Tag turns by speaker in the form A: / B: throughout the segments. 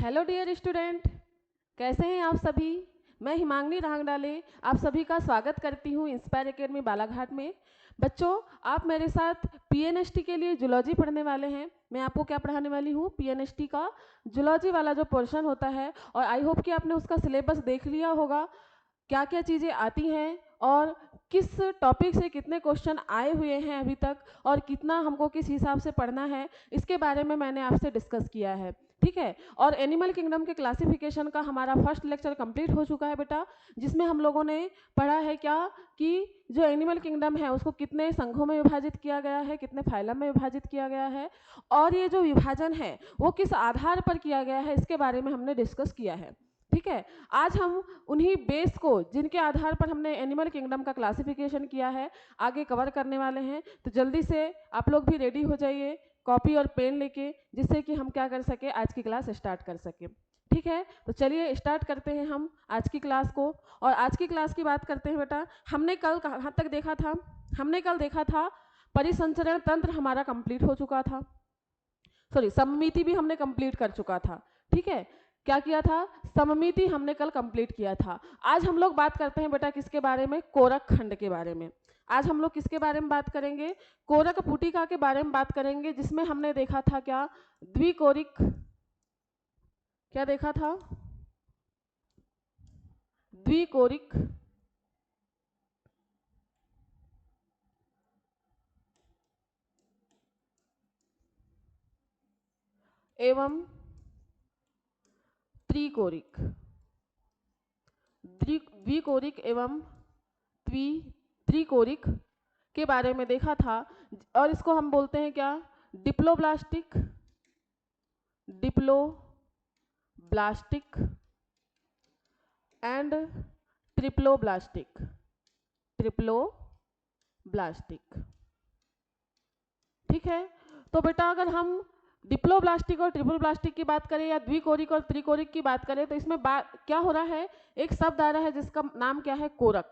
A: Hello dear student, कैसे हैं आप सभी। मैं हिमांगनी रांगडाले आप सभी का स्वागत करती हूं इंस्पायर एकेडमी बालाघाट में। बच्चों, आप मेरे साथ पीएनएसटी के लिए जूलॉजी पढ़ने वाले हैं। मैं आपको क्या पढ़ाने वाली हूं, पीएनएसटी का जूलॉजी वाला जो पोर्शन होता है। और आई होप कि आपने उसका सिलेबस देख लिया होगा, क्या क्या चीज़ें आती हैं और किस टॉपिक से कितने क्वेश्चन आए हुए हैं अभी तक, और कितना हमको किस हिसाब से पढ़ना है, इसके बारे में मैंने आपसे डिस्कस किया है। ठीक है। और एनिमल किंगडम के क्लासिफिकेशन का हमारा फर्स्ट लेक्चर कंप्लीट हो चुका है बेटा, जिसमें हम लोगों ने पढ़ा है क्या कि जो एनिमल किंगडम है उसको कितने संघों में विभाजित किया गया है, कितने फाइलम में विभाजित किया गया है, और ये जो विभाजन है वो किस आधार पर किया गया है, इसके बारे में हमने डिस्कस किया है। ठीक है। आज हम उन्हीं बेस को, जिनके आधार पर हमने एनिमल किंगडम का क्लासिफिकेशन किया है, आगे कवर करने वाले हैं। तो जल्दी से आप लोग भी रेडी हो जाइए कॉपी और पेन लेके, जिससे कि हम क्या कर सके, आज की क्लास स्टार्ट कर सके। ठीक है। तो चलिए स्टार्ट करते हैं हम आज की क्लास को। और आज की क्लास की बात करते हैं बेटा, हमने कल कहाँ तक देखा था। हमने कल देखा था परिसंचरण तंत्र हमारा कंप्लीट हो चुका था, सॉरी सममिति भी हमने कंप्लीट कर चुका था। ठीक है। क्या किया था, सममिति हमने कल कंप्लीट किया था। आज हम लोग बात करते हैं बेटा किसके बारे में, कोरक खंड के बारे में। आज हम लोग किसके बारे में बात करेंगे, कोरक पुटिका के बारे में बात करेंगे, जिसमें हमने देखा था क्या, द्विकोरिक, क्या देखा था, द्विकोरिक एवं त्रिकोरिक, द्विकोरिक एवं त्रिकोरिक के बारे में देखा था। और इसको हम बोलते हैं क्या, diploblastic, diploblastic and triploblastic, triploblastic. ठीक है। तो बेटा अगर हम डिप्लोब्लास्टिक और ट्रिप्लोब्लास्टिक की बात करें या द्विकोरिक और त्रिकोरिक की बात करें, तो इसमें बात क्या हो रहा है, एक शब्द आ रहा है जिसका नाम क्या है, कोरक।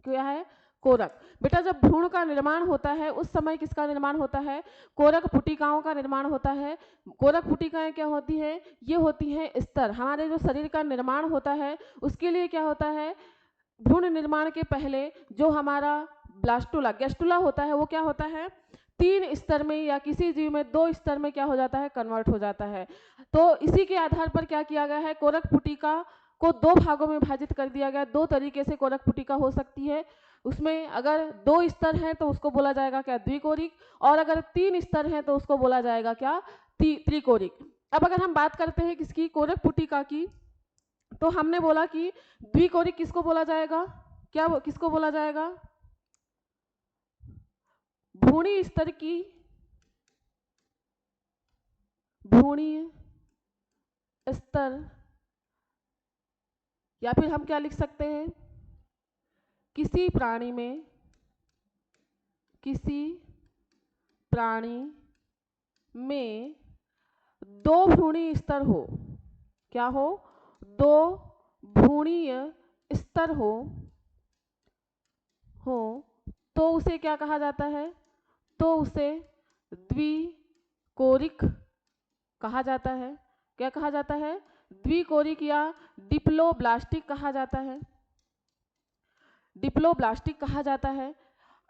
A: क्या है, कोरक। बेटा जब भ्रूण का निर्माण होता है उस समय किसका निर्माण होता है, कोरक पुटिकाओं का निर्माण होता है। कोरक पुटिकाएं क्या होती हैं, ये होती हैं स्तर। हमारे जो शरीर का निर्माण होता है उसके लिए क्या होता है, भ्रूण निर्माण के पहले जो हमारा ब्लास्टुला गैस्टुला होता है वो क्या होता है, 3 स्तर में या किसी जीव में 2 स्तर में क्या हो जाता है, कन्वर्ट हो जाता है। तो इसी के आधार पर क्या किया गया है, कोरक पुटिका को 2 भागों में विभाजित कर दिया गया। 2 तरीके से कोरक पुटिका हो सकती है। उसमें अगर 2 स्तर हैं तो उसको बोला जाएगा क्या, द्विकोरिक, और अगर 3 स्तर हैं तो उसको बोला जाएगा क्या, त्रिकोरिक। अब अगर हम बात करते हैं किसकी, कोरक पुटिका की, तो हमने बोला कि द्विकोरिक किसको बोला जाएगा, क्या किसको बोला जाएगा, भ्रूणीय स्तर की, भ्रूणीय स्तर, या फिर हम क्या लिख सकते हैं, किसी प्राणी में, किसी प्राणी में 2 भ्रूणीय स्तर हो, क्या हो, 2 भ्रूणीय स्तर हो तो उसे क्या कहा जाता है, तो उसे द्विकोरिक कहा जाता है। क्या कहा जाता है, द्विकोरिक या डिप्लोब्लास्टिक कहा जाता है, डिप्लोब्लास्टिक कहा जाता है।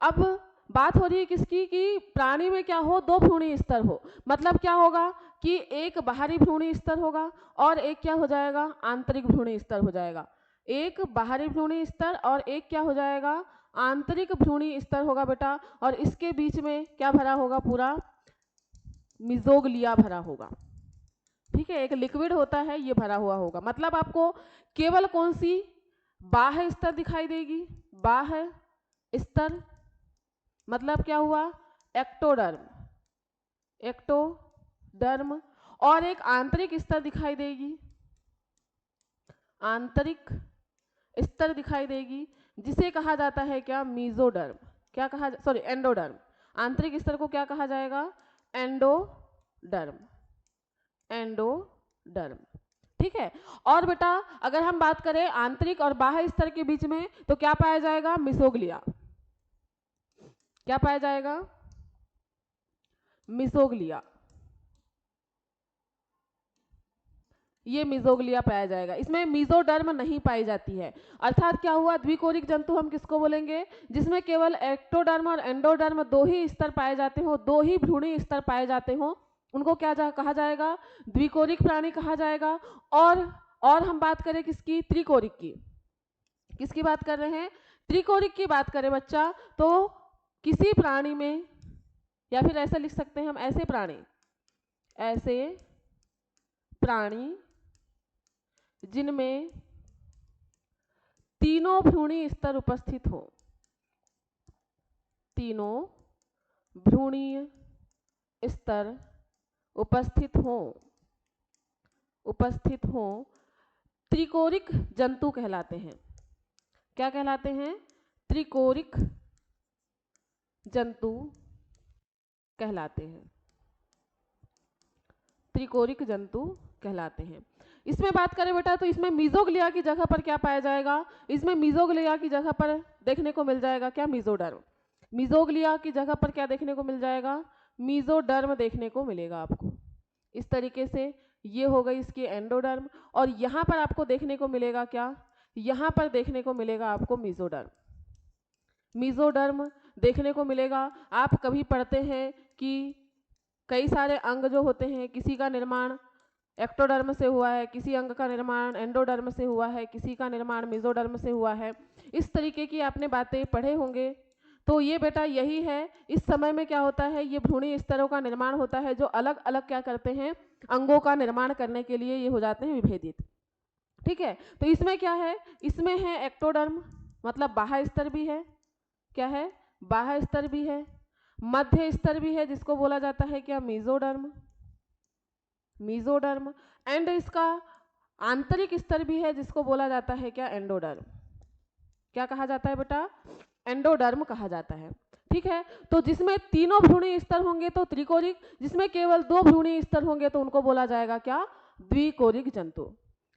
A: अब बात हो रही है किसकी, कि प्राणी में क्या हो, 2 भ्रूणीय स्तर हो। मतलब क्या होगा कि एक बाहरी भ्रूणीय स्तर होगा और एक क्या हो जाएगा, आंतरिक भ्रूणीय स्तर हो जाएगा। एक बाहरी भ्रूणीय स्तर और एक क्या हो जाएगा, आंतरिक भ्रूणीय स्तर होगा बेटा। और इसके बीच में क्या भरा होगा, पूरा मिजोग्लिया भरा होगा। ठीक है, एक लिक्विड होता है ये भरा हुआ होगा। मतलब आपको केवल कौन सी, बाह्य स्तर दिखाई देगी, बाह्य स्तर, मतलब क्या हुआ, एक्टोडर्म, एक्टोडर्म, और एक आंतरिक स्तर दिखाई देगी, आंतरिक स्तर दिखाई देगी, जिसे कहा जाता है क्या, मीजोडर्म। क्या कहा, सॉरी एंडोडर्म। आंतरिक स्तर को क्या कहा जाएगा, एंडोडर्म, एंडोडर्म। ठीक है। और बेटा अगर हम बात करें आंतरिक और बाह्य स्तर के बीच में, तो क्या पाया जाएगा, मिसोग्लिया। क्या पाया जाएगा, मिसोग्लिया। ये मीजोग्लिया पाया जाएगा। इसमें मीजोडर्म नहीं पाई जाती है। अर्थात क्या हुआ, द्विकोरिक जंतु हम किसको बोलेंगे, जिसमें केवल एक्टोडर्म और एंडोडर्म दो ही स्तर पाए जाते हो, दो ही भ्रूणी स्तर पाए जाते हो, उनको क्या कहा जाएगा, द्विकोरिक प्राणी कहा जाएगा। और हम बात करें किसकी, त्रिकोरिक की। किसकी बात कर रहे हैं, त्रिकोरिक की बात करें बच्चा, तो किसी प्राणी में, या फिर ऐसा लिख सकते हैं हम, ऐसे प्राणी जिनमें तीनों भ्रूणी स्तर उपस्थित हो, तीनों भ्रूणीय स्तर उपस्थित हो, त्रिकोरिक जंतु कहलाते हैं। क्या कहलाते हैं, त्रिकोरिक जंतु कहलाते हैं, त्रिकोरिक जंतु कहलाते हैं। इसमें बात करें बेटा तो इसमें मीजोग्लिया की जगह पर क्या पाया जाएगा, इसमें मीजोग्लिया की जगह पर देखने को मिल जाएगा क्या, मीजोडर्म। मीजोग्लिया की जगह पर क्या देखने को मिल जाएगा, मीजोडर्म देखने को मिलेगा आपको। इस तरीके से ये हो गई इसकी एंडोडर्म, और यहाँ पर आपको देखने को मिलेगा क्या, यहाँ पर देखने को मिलेगा आपको मीजोडर्म। मीजोडर्म देखने को मिलेगा। आप कभी पढ़ते हैं कि कई सारे अंग जो होते हैं, किसी का निर्माण एक्टोडर्म से हुआ है, किसी अंग का निर्माण एंडोडर्म से हुआ है, किसी का निर्माण मीजोडर्म से हुआ है। इस तरीके की आपने बातें पढ़े होंगे। तो ये बेटा यही है, इस समय में क्या होता है, ये भ्रूणी स्तरों का निर्माण होता है, जो अलग अलग क्या करते हैं, अंगों का निर्माण करने के लिए ये हो जाते हैं विभेदित। ठीक है, तो इसमें क्या है, इसमें है एक्टोडर्म, मतलब बाह्य स्तर भी है, क्या है, बाह्य स्तर भी है, मध्य स्तर भी है जिसको बोला जाता है क्या, मीजोडर्म, मीजोडर्म, एंड इसका आंतरिक स्तर भी है जिसको बोला जाता है क्या, एंडोडर्म। क्या कहा जाता है बेटा, एंडोडर्म कहा जाता है। ठीक है, तो जिसमें तीनों भ्रूणी स्तर होंगे तो त्रिकोरिक, जिसमें केवल दो भ्रूणी स्तर होंगे तो उनको बोला जाएगा क्या, द्विकोरिक जंतु।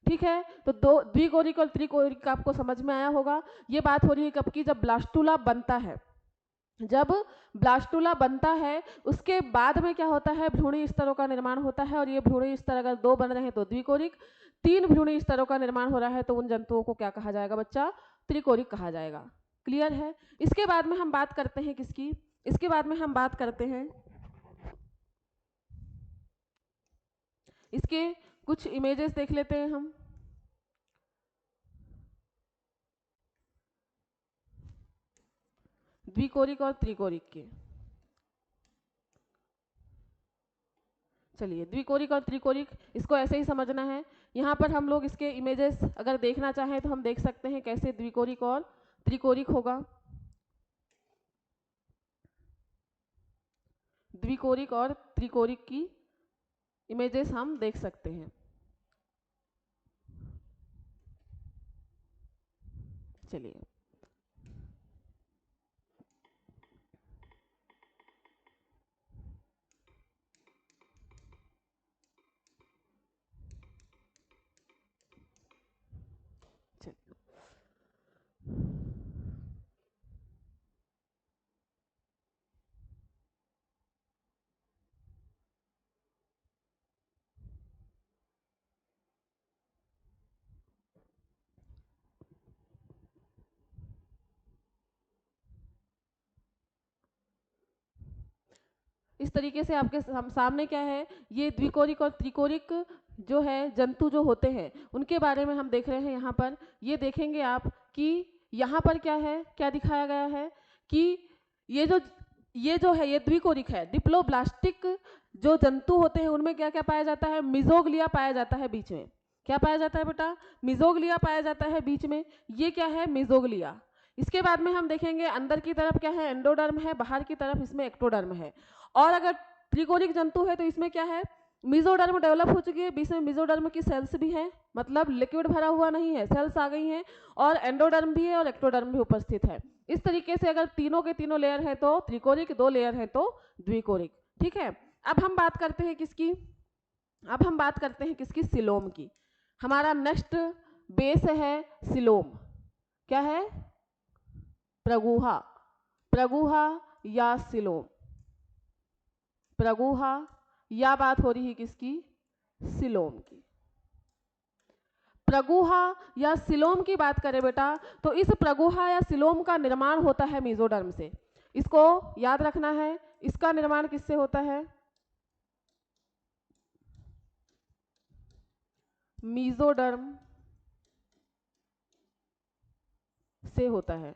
A: ठीक है, तो दो द्विकोरिक और त्रिकोरिक आपको समझ में आया होगा। ये बात हो रही है कब की, जब ब्लास्टुला बनता है, जब ब्लास्टुला बनता है उसके बाद में क्या होता है, भ्रूणी स्तरों का निर्माण होता है, और ये भ्रूणी स्तर अगर दो बन रहे हैं तो द्विकोरिक, तीन भ्रूणी स्तरों का निर्माण हो रहा है तो उन जंतुओं को क्या कहा जाएगा बच्चा, त्रिकोरिक कहा जाएगा। क्लियर है। इसके बाद में हम बात करते हैं किसकी, इसके बाद में हम बात करते हैं इसके कुछ इमेजेस देख लेते हैं हम। द्विकोरिक और त्रिकोरिक के, चलिए द्विकोरिक और त्रिकोरिक इसको ऐसे ही समझना है। यहाँ पर हम लोग इसके इमेजेस अगर देखना चाहें तो हम देख सकते हैं कैसे द्विकोरिक और त्रिकोरिक होगा। द्विकोरिक और त्रिकोरिक की इमेजेस हम देख सकते हैं। चलिए इस तरीके से आपके सामने क्या है, ये द्विकोरिक और त्रिकोरिक जो है जंतु जो होते हैं उनके बारे में हम देख रहे हैं। यहाँ पर ये देखेंगे आप कि यहाँ पर क्या है, क्या दिखाया गया है कि ये जो है ये द्विकोरिक है। डिप्लोब्लास्टिक जो जंतु होते हैं उनमें क्या क्या पाया जाता है, मिजोग्लिया पाया जाता है बीच में। क्या पाया जाता है बेटा, मिजोग्लिया पाया जाता है बीच में। ये क्या है, मिजोग्लिया। इसके बाद में हम देखेंगे अंदर की तरफ क्या है, एंडोडर्म है, बाहर की तरफ इसमें एक्टोडर्म है। और अगर त्रिकोरिक जंतु है तो इसमें क्या है, मिजोडर्म डेवलप हो चुकी है, बीच में मिजोडर्म की सेल्स भी है, मतलब लिक्विड भरा हुआ नहीं है, सेल्स आ गई हैं, और एंडोडर्म भी है और एक्टोडर्म भी उपस्थित है। इस तरीके से अगर तीनों के तीनों लेयर है तो त्रिकोरिक, दो लेयर है तो द्विकोरिक। ठीक है, अब हम बात करते हैं किसकी, अब हम बात करते हैं किसकी, सिलोम की। हमारा नेक्स्ट बेस है सिलोम। क्या है, प्रगुहा, प्रगुहा या सिलोम, प्रगुहा, या बात हो रही है किसकी, सिलोम की। प्रगुहा या सिलोम की बात करें बेटा, तो इस प्रगुहा या सिलोम का निर्माण होता है मेसोडर्म से। इसको याद रखना है, इसका निर्माण किससे होता है? मेसोडर्म से होता है।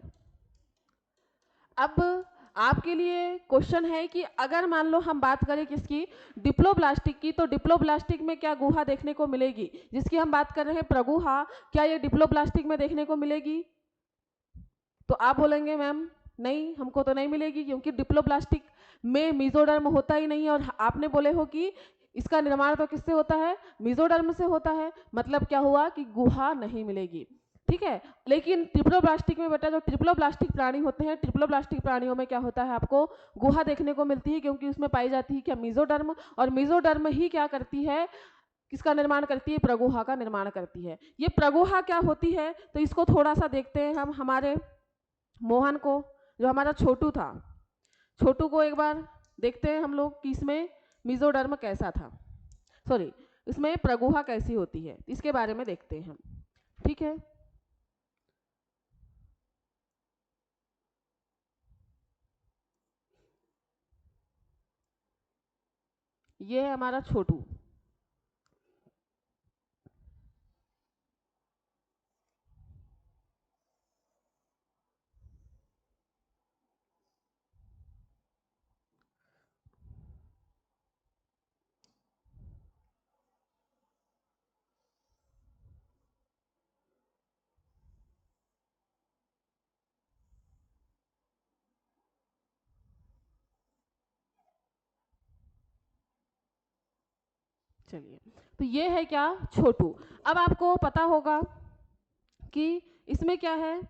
A: अब आपके लिए क्वेश्चन है कि अगर मान लो हम बात करें किसकी, डिप्लोब्लास्टिक की, तो डिप्लोब्लास्टिक में क्या गुहा देखने को मिलेगी? जिसकी हम बात कर रहे हैं प्रगुहा, क्या ये डिप्लोब्लास्टिक में देखने को मिलेगी? तो आप बोलेंगे मैम नहीं, हमको तो नहीं मिलेगी, क्योंकि डिप्लोब्लास्टिक में मेसोडर्म होता ही नहीं। और आपने बोले हो कि इसका निर्माण तो किससे होता है? मेसोडर्म से होता है। मतलब क्या हुआ कि गुहा नहीं मिलेगी, ठीक है। लेकिन ट्रिप्लोब्लास्टिक में बेटा जो ट्रिप्लोब्लास्टिक प्राणी होते हैं, ट्रिप्लोब्लास्टिक प्राणियों में क्या होता है, आपको गुहा देखने को मिलती है, क्योंकि उसमें पाई जाती है क्या? मेसोडर्म। और मेसोडर्म ही क्या करती है, किसका निर्माण करती है? प्रगुहा का निर्माण करती है। ये प्रगुहा क्या होती है, तो इसको थोड़ा सा देखते हैं हम। हमारे मोहन को, जो हमारा छोटू था, छोटू को एक बार देखते हैं हम लोग कि इसमें मेसोडर्म कैसा था, सॉरी इसमें प्रगुहा कैसी होती है, इसके बारे में देखते हैं हम, ठीक है। ये है हमारा छोटू। चलिए, तो ये है क्या? छोटू। अब आपको पता होगा कि इसमें क्या है,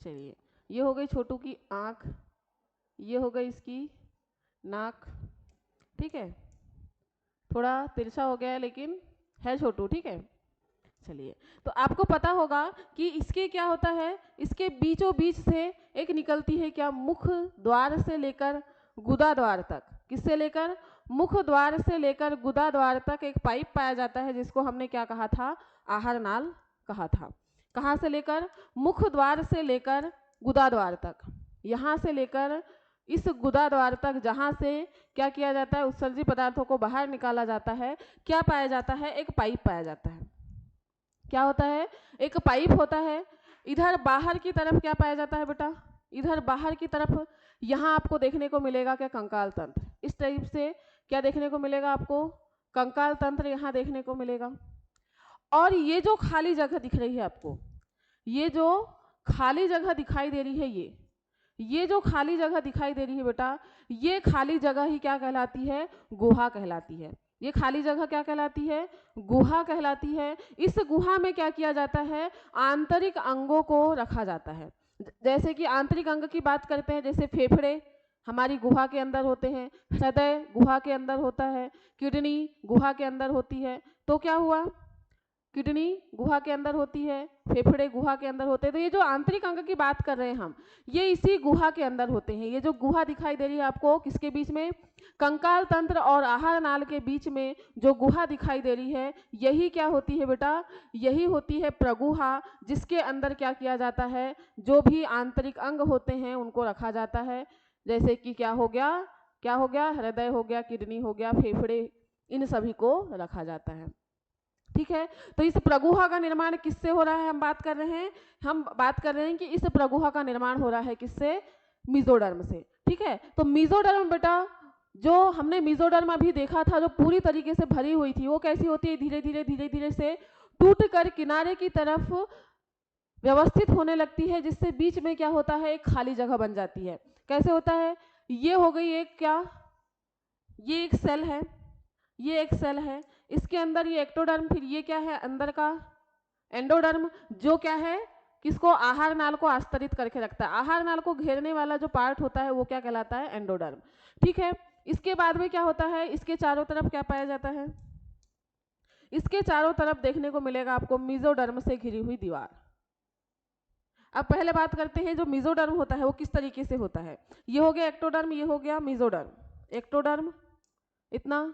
A: चलिए ये हो गई छोटू की आंख, ये हो गई इसकी नाक, ठीक है। थोड़ा तिरछा हो गया है लेकिन है छोटू, ठीक है। चलिए, तो आपको पता होगा कि इसके क्या होता है, इसके बीचों बीच से एक निकलती है क्या, मुख द्वार से लेकर गुदा द्वार तक। किससे लेकर? मुख द्वार से लेकर गुदा द्वार तक एक पाइप पाया जाता है, जिसको हमने क्या कहा था? आहार नाल कहा था। कहाँ से लेकर? मुख द्वार से लेकर गुदा द्वार तक। यहाँ से लेकर इस गुदा द्वार तक, जहाँ से क्या किया जाता है, उत्सर्जी पदार्थों को बाहर निकाला जाता है, क्या पाया जाता है? एक पाइप पाया जाता है। क्या होता है? एक पाइप होता है। इधर बाहर की तरफ क्या पाया जाता है बेटा? इधर बाहर की तरफ यहाँ आपको देखने को मिलेगा क्या? कंकाल तंत्र। इस टाइप से क्या देखने को मिलेगा आपको? कंकाल तंत्र यहाँ देखने को मिलेगा। और ये जो खाली जगह दिख रही है आपको, ये जो खाली जगह दिखाई दे रही है, ये जो खाली जगह दिखाई दे रही है बेटा, ये खाली जगह ही क्या कहलाती है? गुहा कहलाती है। ये खाली जगह क्या कहलाती है? गुहा कहलाती है। इस गुहा में क्या किया जाता है? आंतरिक अंगों को रखा जाता है। जैसे कि आंतरिक अंग की बात करते हैं, जैसे फेफड़े हमारी गुहा के अंदर होते हैं, हृदय गुहा के अंदर होता है, किडनी गुहा के अंदर होती है। तो क्या हुआ? किडनी गुहा के अंदर होती है, फेफड़े गुहा के अंदर होते हैं। तो ये जो आंतरिक अंग की बात कर रहे हैं हम, ये इसी गुहा के अंदर होते हैं। ये जो गुहा दिखाई दे रही है आपको, किसके बीच में? कंकाल तंत्र और आहार नाल के बीच में जो गुहा दिखाई दे रही है, यही क्या होती है बेटा? यही होती है प्रगुहा, जिसके अंदर क्या किया जाता है? जो भी आंतरिक अंग होते हैं उनको रखा जाता है। जैसे कि क्या हो गया? क्या हो गया? हृदय हो गया, किडनी हो गया, फेफड़े, इन सभी को रखा जाता है, ठीक है। तो इस प्रगुहा का निर्माण किससे हो रहा है? हम बात कर रहे हैं कि इस प्रगुहा का निर्माण हो रहा है किससे? मेसोडर्म से, ठीक है। तो मेसोडर्म बेटा, जो हमने मेसोडर्म अभी देखा था, जो पूरी तरीके से भरी हुई थी, वो कैसी होती है? धीरे धीरे से टूट कर किनारे की तरफ व्यवस्थित होने लगती है, जिससे बीच में क्या होता है? एक खाली जगह बन जाती है। कैसे होता है? ये हो गई एक क्या, ये एक सेल है, ये एक सेल है, इसके अंदर ये एक्टोडर्म, फिर ये क्या है? अंदर का एंडोडर्म, जो क्या है? किसको? आहार नाल को आस्तरित करके रखता है। आहार नाल को घेरने वाला जो पार्ट होता है वो क्या कहलाता है? एंडोडर्म, ठीक है। इसके बाद में क्या होता है? इसके चारों तरफ क्या पाया जाता है? इसके चारों तरफ देखने को मिलेगा आपको मेसोडर्म से घिरी हुई दीवार, अब पहले बात करते हैं जो मेसोडर्म होता है वो किस तरीके से होता है। ये हो गया एक्टोडर्म, ये हो गया मेसोडर्म। एक्टोडर्म इतना,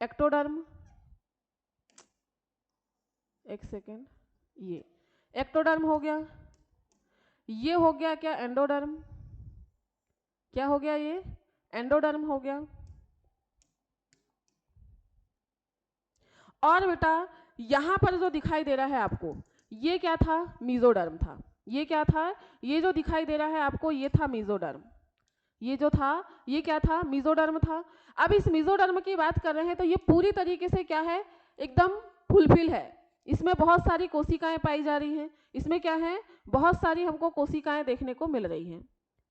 A: एक्टोडर्म, एक सेकेंड, ये एक्टोडर्म हो गया। ये हो गया क्या एंडोडर्म, क्या हो गया ये एंडोडर्म हो गया। और बेटा यहां पर जो दिखाई दे रहा है आपको ये क्या था, मेसोडर्म था। ये क्या था, ये जो दिखाई दे रहा है आपको ये था मेसोडर्म। ये जो था ये क्या था, मेसोडर्म था। अब इस मेसोडर्म की बात कर रहे हैं तो ये पूरी तरीके से क्या है, एकदम फुलफिल है। इसमें बहुत सारी कोशिकाएं पाई जा रही हैं। इसमें क्या है, बहुत सारी हमको कोशिकाएं देखने को मिल रही हैं।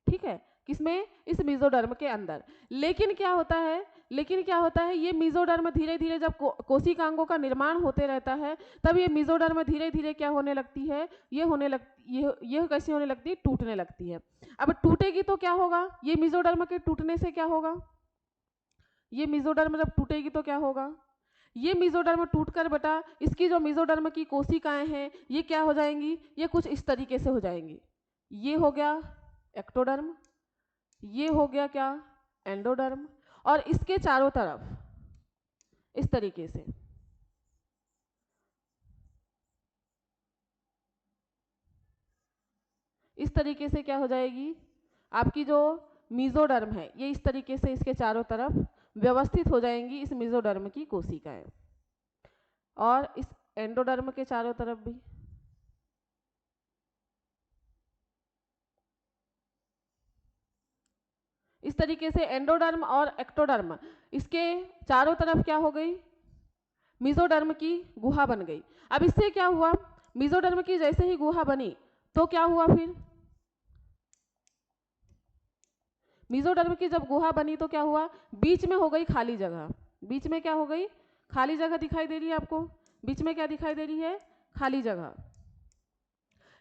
A: ठीक है, किसमें, इस मेसोडर्म के अंदर। लेकिन क्या होता है, ये मेसोडर्म धीरे धीरे जब कोशिकांगों का निर्माण होते रहता है तब ये मेसोडर्म धीरे धीरे क्या होने लगती है, ये कैसे होने लगती है, टूटने लगती है। अब टूटेगी तो क्या होगा, ये मेसोडर्म के टूटने से क्या होगा, ये मेसोडर्म जब टूटेगी तो क्या होगा, ये मेसोडर्म टूटकर बेटा इसकी जो मेसोडर्म की कोशिकाएं हैं ये क्या हो जाएंगी, ये कुछ इस तरीके से हो जाएंगी। ये हो गया एक्टोडर्म, ये हो गया क्या एंडोडर्म, और इसके चारों तरफ इस तरीके से क्या हो जाएगी आपकी जो मेसोडर्म है, ये इस तरीके से इसके चारों तरफ व्यवस्थित हो जाएंगी इस मेसोडर्म की कोशिकाएं, और इस एंडोडर्म के चारों तरफ भी। इस तरीके से एंडोडर्म और एक्टोडर्म इसके चारों तरफ क्या हो गई, मेसोडर्म की गुहा बन गई। अब इससे क्या हुआ, मेसोडर्म की जैसे ही गुहा बनी तो क्या हुआ, फिर मेसोडर्म की जब गुहा बनी तो क्या हुआ, बीच में हो गई खाली जगह। बीच में क्या हो गई, खाली जगह दिखाई दे रही है आपको, बीच में क्या दिखाई दे रही है, खाली जगह।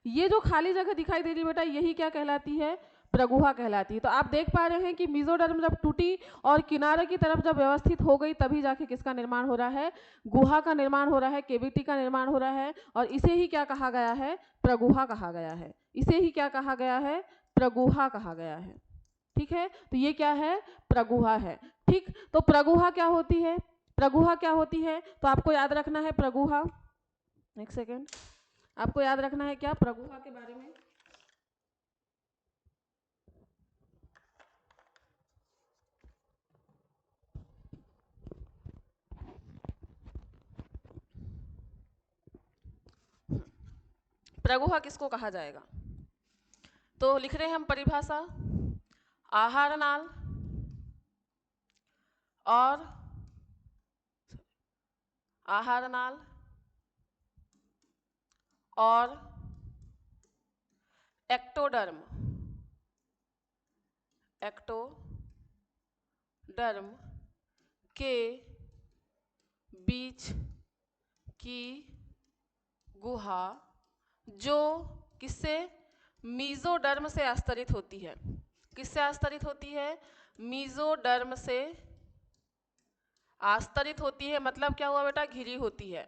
A: ये जो खाली जगह दिखाई दे रही है बेटा यही क्या कहलाती है, प्रगुहा कहलाती है। तो आप देख पा रहे हैं कि मेसोडर्म जब टूटी और किनारे की तरफ जब व्यवस्थित हो गई तभी जाके किसका निर्माण हो रहा है, गुहा का निर्माण हो रहा है, केविटी का निर्माण हो रहा है, और इसे ही क्या कहा गया है, प्रगुहा कहा गया है। इसे ही क्या कहा गया है, प्रगुहा कहा गया है। ठीक है, तो ये क्या है, प्रगुहा है। ठीक, तो प्रगुहा क्या होती है, प्रगुहा क्या होती है, तो आपको याद रखना है प्रगुहा, एक सेकेंड, आपको याद रखना है क्या प्रगुहा के बारे में। प्रगुहा किसको कहा जाएगा, तो लिख रहे हैं हम परिभाषा, आहार नाल और आहार नाल और एक्टोडर्म, एक्टोडर्म के बीच की गुहा जो किससे, मेसोडर्म से आस्तरित होती है। किससे आस्तरित होती है, मेसोडर्म से आस्तरित होती है। मतलब क्या हुआ बेटा, घिरी होती है,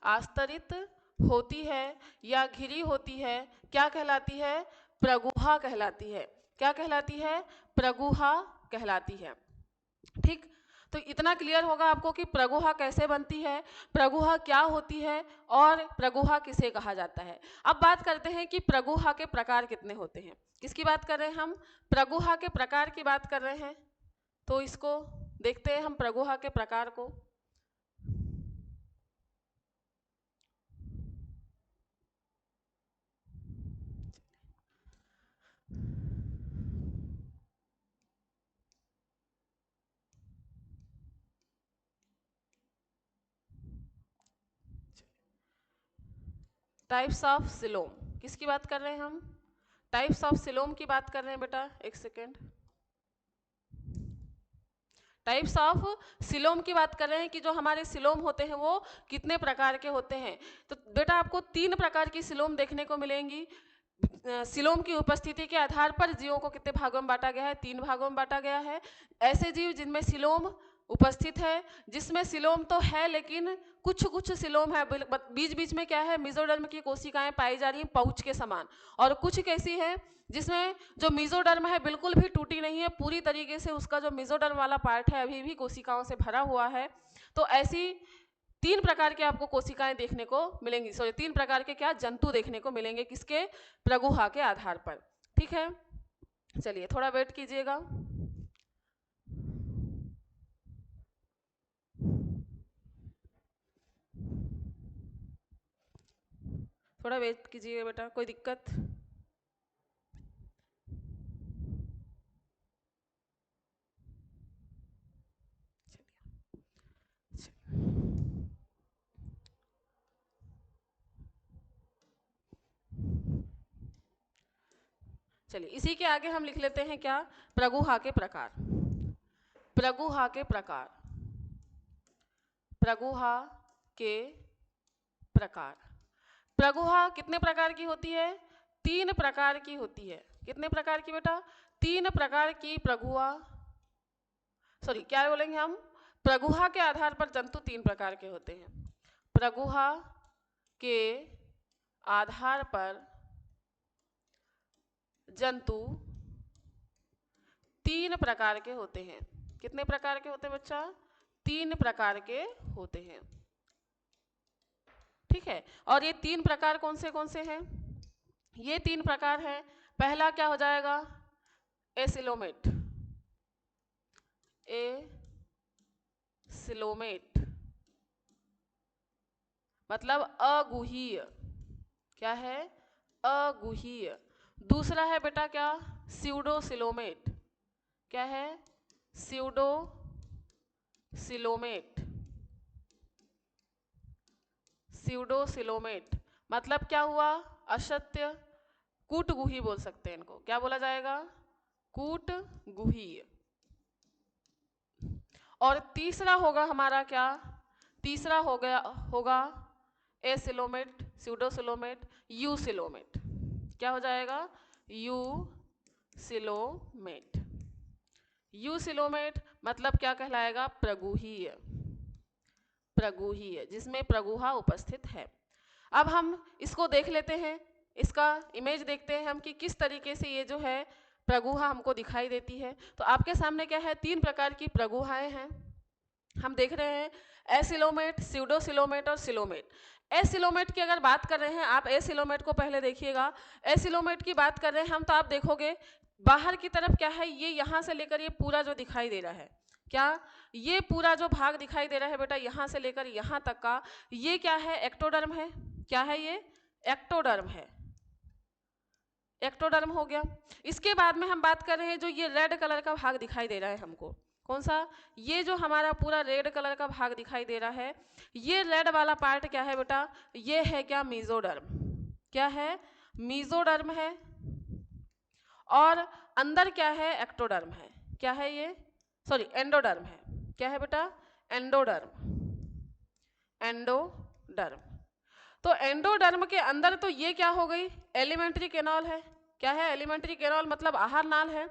A: आस्तरित होती है या घिरी होती है, क्या कहलाती है, प्रगुहा कहलाती है। क्या कहलाती है, प्रगुहा कहलाती है। ठीक, तो इतना क्लियर होगा आपको कि प्रगुहा कैसे बनती है, प्रगुहा क्या होती है और प्रगुहा किसे कहा जाता है। अब बात करते हैं कि प्रगुहा के प्रकार कितने होते हैं। किसकी बात कर रहे हैं हम, प्रगुहा के प्रकार की बात कर रहे हैं। तो इसको देखते हैं हम प्रगुहा के प्रकार को। टाइप्स ऑफ सिलोम, किसकी बात कर रहे हैं हम, टाइप्स ऑफ सिलोम की बात कर रहे हैं बेटा, एक सेकेंड। टाइप्स ऑफ सिलोम की बात कर रहे हैं कि जो हमारे सिलोम होते हैं वो कितने प्रकार के होते हैं। तो बेटा आपको 3 प्रकार की सिलोम देखने को मिलेंगी। सिलोम की उपस्थिति के आधार पर जीवों को कितने भागों में बांटा गया है, 3 भागों में बांटा गया है। ऐसे जीव जिनमें सिलोम उपस्थित है, जिसमें सिलोम तो है लेकिन कुछ कुछ सिलोम है, बीच बीच में क्या है, मेसोडर्म की कोशिकाएं पाई जा रही हैं पाउच के समान, और कुछ कैसी है जिसमें जो मेसोडर्म है बिल्कुल भी टूटी नहीं है, पूरी तरीके से उसका जो मेसोडर्म वाला पार्ट है अभी भी कोशिकाओं से भरा हुआ है। तो ऐसी 3 प्रकार के आपको कोशिकाएं देखने को मिलेंगी, सॉरी 3 प्रकार के क्या जंतु देखने को मिलेंगे, किसके, प्रगुहा के आधार पर। ठीक है, चलिए थोड़ा वेट कीजिएगा। थोड़ा वेट कीजिएगा बेटा, कोई दिक्कत? चलिए इसी के आगे हम लिख लेते हैं क्या, प्रगुहा के प्रकार। प्रगुहा के प्रकार, प्रगुहा के प्रकार। प्रगुहा कितने प्रकार की होती है? 3 प्रकार की होती है। कितने प्रकार की बेटा? 3 प्रकार की प्रगुहा, सॉरी क्या बोलेंगे हम, प्रगुहा के आधार पर जंतु 3 प्रकार के होते हैं। प्रगुहा के आधार पर जंतु 3 प्रकार के होते हैं। कितने प्रकार के होते हैं बच्चा? 3 प्रकार के होते हैं। ठीक है, और ये 3 प्रकार कौन से हैं? ये 3 प्रकार हैं। पहला क्या हो जाएगा? एसिलोमेट, एसिलोमेट मतलब अगुहीय। क्या है? अगुहीय। दूसरा है बेटा क्या? स्यूडोसिलोमेट। क्या है? स्यूडोसिलोमेट। स्यूडोसिलोमेट मतलब क्या हुआ? असत्य कूटगुही बोल सकते हैं इनको। क्या बोला जाएगा? कूटगुही। और तीसरा होगा हमारा क्या? तीसरा होगा एसिलोमेट, स्यूडोसिलोमेट, यूसिलोमेट। क्या हो जाएगा? यूसिलोमेट। यूसिलोमेट मतलब क्या कहलाएगा? प्रगुहीय। प्रगुहीय, जिसमें प्रगुहा उपस्थित है। अब हम इसको देख लेते हैं, इसका इमेज देखते हैं हम कि किस तरीके से ये जो है प्रगुहा हमको दिखाई देती है। तो आपके सामने क्या है? 3 प्रकार की प्रगुहाएं हैं। हम देख रहे हैं एसिलोमेट, स्यूडोसिलोमेट और सिलोमेट। एसिलोमेट की अगर बात कर रहे हैं आप, एसिलोमेट को पहले देखिएगा। एसिलोमेट की बात कर रहे हैं हम तो आप देखोगे बाहर की तरफ क्या है, ये यहाँ से लेकर ये पूरा जो दिखाई दे रहा है, क्या ये पूरा जो भाग दिखाई दे रहा है बेटा, यहाँ से लेकर यहाँ तक का, ये क्या है? एक्टोडर्म है। क्या है ये? एक्टोडर्म है। एक्टोडर्म हो गया। इसके बाद में हम बात कर रहे हैं जो ये रेड कलर का भाग दिखाई दे रहा है हमको, कौन सा? ये जो हमारा पूरा रेड कलर का भाग दिखाई दे रहा है, ये रेड वाला पार्ट क्या है बेटा? ये है क्या? मेसोडर्म। क्या है? मेसोडर्म है। और अंदर क्या है? एक्टोडर्म है। क्या है ये? सॉरी एंडोडर्म है। क्या है बेटा? एंडोडर्म। एंडोडर्म। तो एंडोडर्म के अंदर तो ये क्या हो गई? एलिमेंट्री कैनाल है। क्या है? एलिमेंट्री कैनाल मतलब आहार नाल है।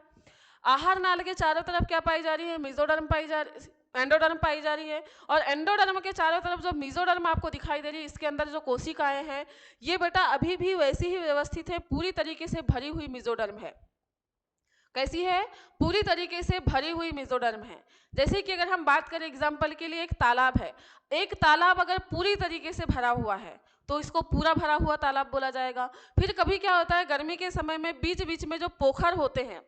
A: आहार नाल के चारों तरफ क्या पाई जा रही है? मेसोडर्म पाई जा रही, एंडोडर्म पाई जा रही है। और एंडोडर्म के चारों तरफ जो मेसोडर्म आपको दिखाई दे रही है, इसके अंदर जो कोशिकाएं हैं ये बेटा अभी भी वैसी ही व्यवस्थित है, पूरी तरीके से भरी हुई मेसोडर्म है। कैसी है? पूरी तरीके से भरी हुई मेसोडर्म है। जैसे कि अगर हम बात करें एग्जाम्पल के लिए, एक तालाब है। एक तालाब अगर पूरी तरीके से भरा हुआ है तो इसको पूरा भरा हुआ तालाब बोला जाएगा। फिर कभी क्या होता है, गर्मी के समय में बीच बीच में जो पोखर होते हैं,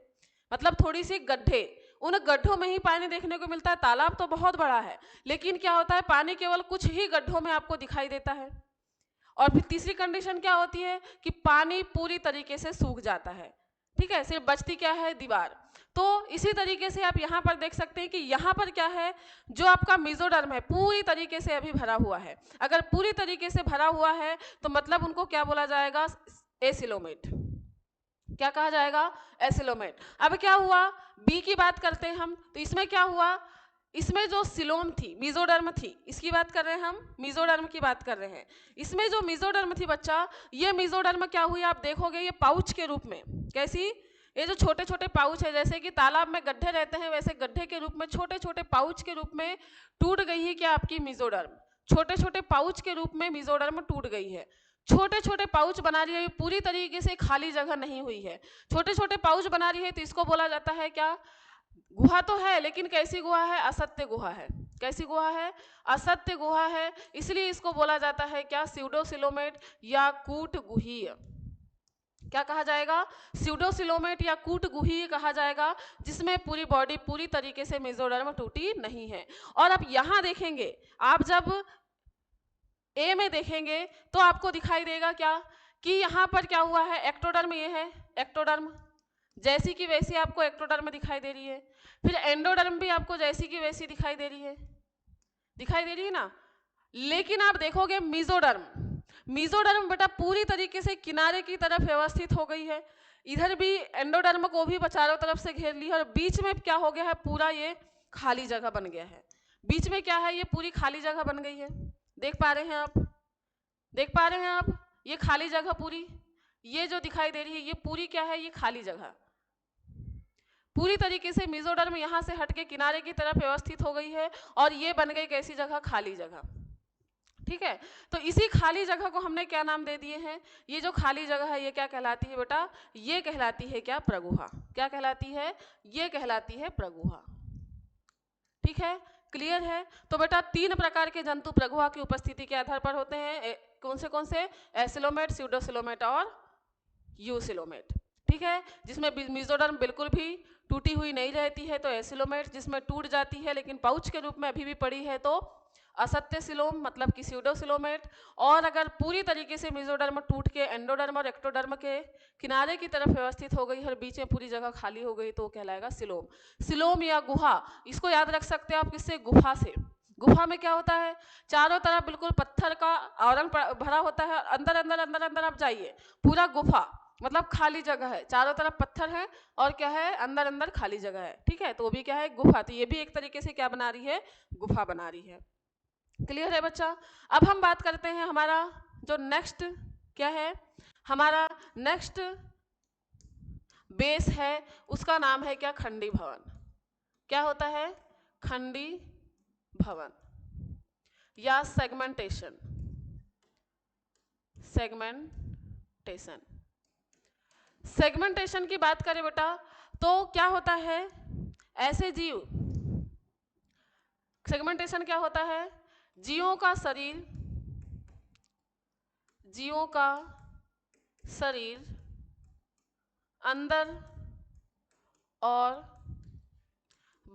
A: मतलब थोड़ी सी गड्ढे, उन गड्ढों में ही पानी देखने को मिलता है। तालाब तो बहुत बड़ा है लेकिन क्या होता है, पानी केवल कुछ ही गड्ढों में आपको दिखाई देता है। और फिर तीसरी कंडीशन क्या होती है कि पानी पूरी तरीके से सूख जाता है। ठीक है, सिर्फ बचती क्या है? दीवार। तो इसी तरीके से आप यहाँ पर देख सकते हैं कि यहाँ पर क्या है, जो आपका मेसोडर्म है पूरी तरीके से अभी भरा हुआ है। अगर पूरी तरीके से भरा हुआ है तो मतलब उनको क्या बोला जाएगा? एसिलोमेट। क्या कहा जाएगा? एसिलोमेट। अब क्या हुआ, बी की बात करते हैं हम, तो इसमें क्या हुआ, इसमें जो सिलोम थी, मेसोडर्म थी, इसकी बात कर रहे हैं हम, मेसोडर्म की बात कर रहे हैं। इसमें जो मेसोडर्म थी बच्चा, ये मेसोडर्म क्या हुई आप देखोगे, ये पाउच के रूप में, कैसी? ये जो छोटे छोटे पाउच है, जैसे कि तालाब में गड्ढे रहते हैं वैसे गड्ढे के रूप में छोटे छोटे पाउच के रूप में टूट गई है क्या आपकी मेसोडर्म। छोटे छोटे पाउच के रूप में मेसोडर्म टूट गई है। छोटे छोटे पाउच बना रही है, पूरी तरीके से खाली जगह नहीं हुई है, छोटे छोटे पाउच बना रही है, तो इसको बोला जाता है क्या, गुहा तो है लेकिन कैसी गुहा है, असत्य गुहा है। कैसी गुहा है, असत्य गुहा है, इसलिए इसको बोला जाता है क्या, स्यूडोसिलोमेट या कूट गुहीय। क्या कहा जाएगा, स्यूडोसिलोमेट या कूट गुहीय कहा जाएगा, जिसमें पूरी बॉडी पूरी तरीके से मेसोडर्म टूटी नहीं है। और अब यहां देखेंगे आप, जब ए में देखेंगे तो आपको दिखाई देगा क्या कि यहाँ पर क्या हुआ है, एक्टोडर्म, ये है एक्टोडर्म, जैसी की वैसी आपको एक्टोडर्म दिखाई दे रही है। फिर एंडोडर्म भी आपको जैसी की वैसी दिखाई दे रही है, दिखाई दे रही है ना। लेकिन आप देखोगे मेसोडर्म, मेसोडर्म बेटा पूरी तरीके से किनारे की तरफ व्यवस्थित हो गई है, इधर भी एंडोडर्म को भी चारों तरफ से घेर लिया, और बीच में क्या हो गया है, पूरा ये खाली जगह बन गया है। बीच में क्या है, ये पूरी खाली जगह बन गई है। देख पा रहे हैं आप, देख पा रहे हैं आप, ये खाली जगह पूरी, ये जो दिखाई दे रही है ये पूरी क्या है, ये खाली जगह पूरी तरीके से मेसोडर्म यहाँ से हटके किनारे की तरफ व्यवस्थित हो गई है, और ये बन गई कैसी जगह, खाली जगह। ठीक है, तो इसी खाली जगह को हमने क्या नाम दे दिए हैं, ये जो खाली जगह है ये क्या कहलाती है बेटा, ये कहलाती है क्या, प्रगुहा। क्या कहलाती है, ये कहलाती है प्रगुहा। ठीक है, क्लियर है। तो बेटा 3 प्रकार के जंतु प्रगुहा की उपस्थिति के आधार पर होते हैं, कौन से, एसिलोमेट, स्यूडोसिलोमेट और यूसिलोमेट। ठीक है, जिसमें मेसोडर्म बिल्कुल भी टूटी हुई नहीं रहती है तो एसिलोमेट, जिसमें टूट जाती है लेकिन पाउच के रूप में अभी भी पड़ी है तो असत्य सिलोम मतलब कि स्यूडोसिलोमेट, और अगर पूरी तरीके से मेसोडर्म टूट के एंडोडर्म और एक्टोडर्म के किनारे की तरफ व्यवस्थित हो गई और बीच में पूरी जगह खाली हो गई तो कहलाएगा सिलोम। सिलोम या गुहा, इसको याद रख सकते हैं आप किससे, गुफा से। गुफा में क्या होता है, चारों तरफ बिल्कुल पत्थर का आवरण भरा होता है, अंदर अंदर अंदर अंदर आप जाइए, पूरा गुफा मतलब खाली जगह है, चारों तरफ पत्थर है और क्या है, अंदर अंदर खाली जगह है। ठीक है, तो वो भी क्या है, गुफा। तो ये भी एक तरीके से क्या बना रही है, गुफा बना रही है। क्लियर है बच्चा। अब हम बात करते हैं हमारा जो नेक्स्ट क्या है, हमारा नेक्स्ट बेस है उसका नाम है क्या, खंडी भवन। क्या होता है, खंडी भवन या सेगमेंटेशन। सेगमेंटेशन, सेगमेंटेशन की बात करें बेटा तो क्या होता है, ऐसे जीव, सेगमेंटेशन क्या होता है, जीवों का शरीर, जीवों का शरीर अंदर और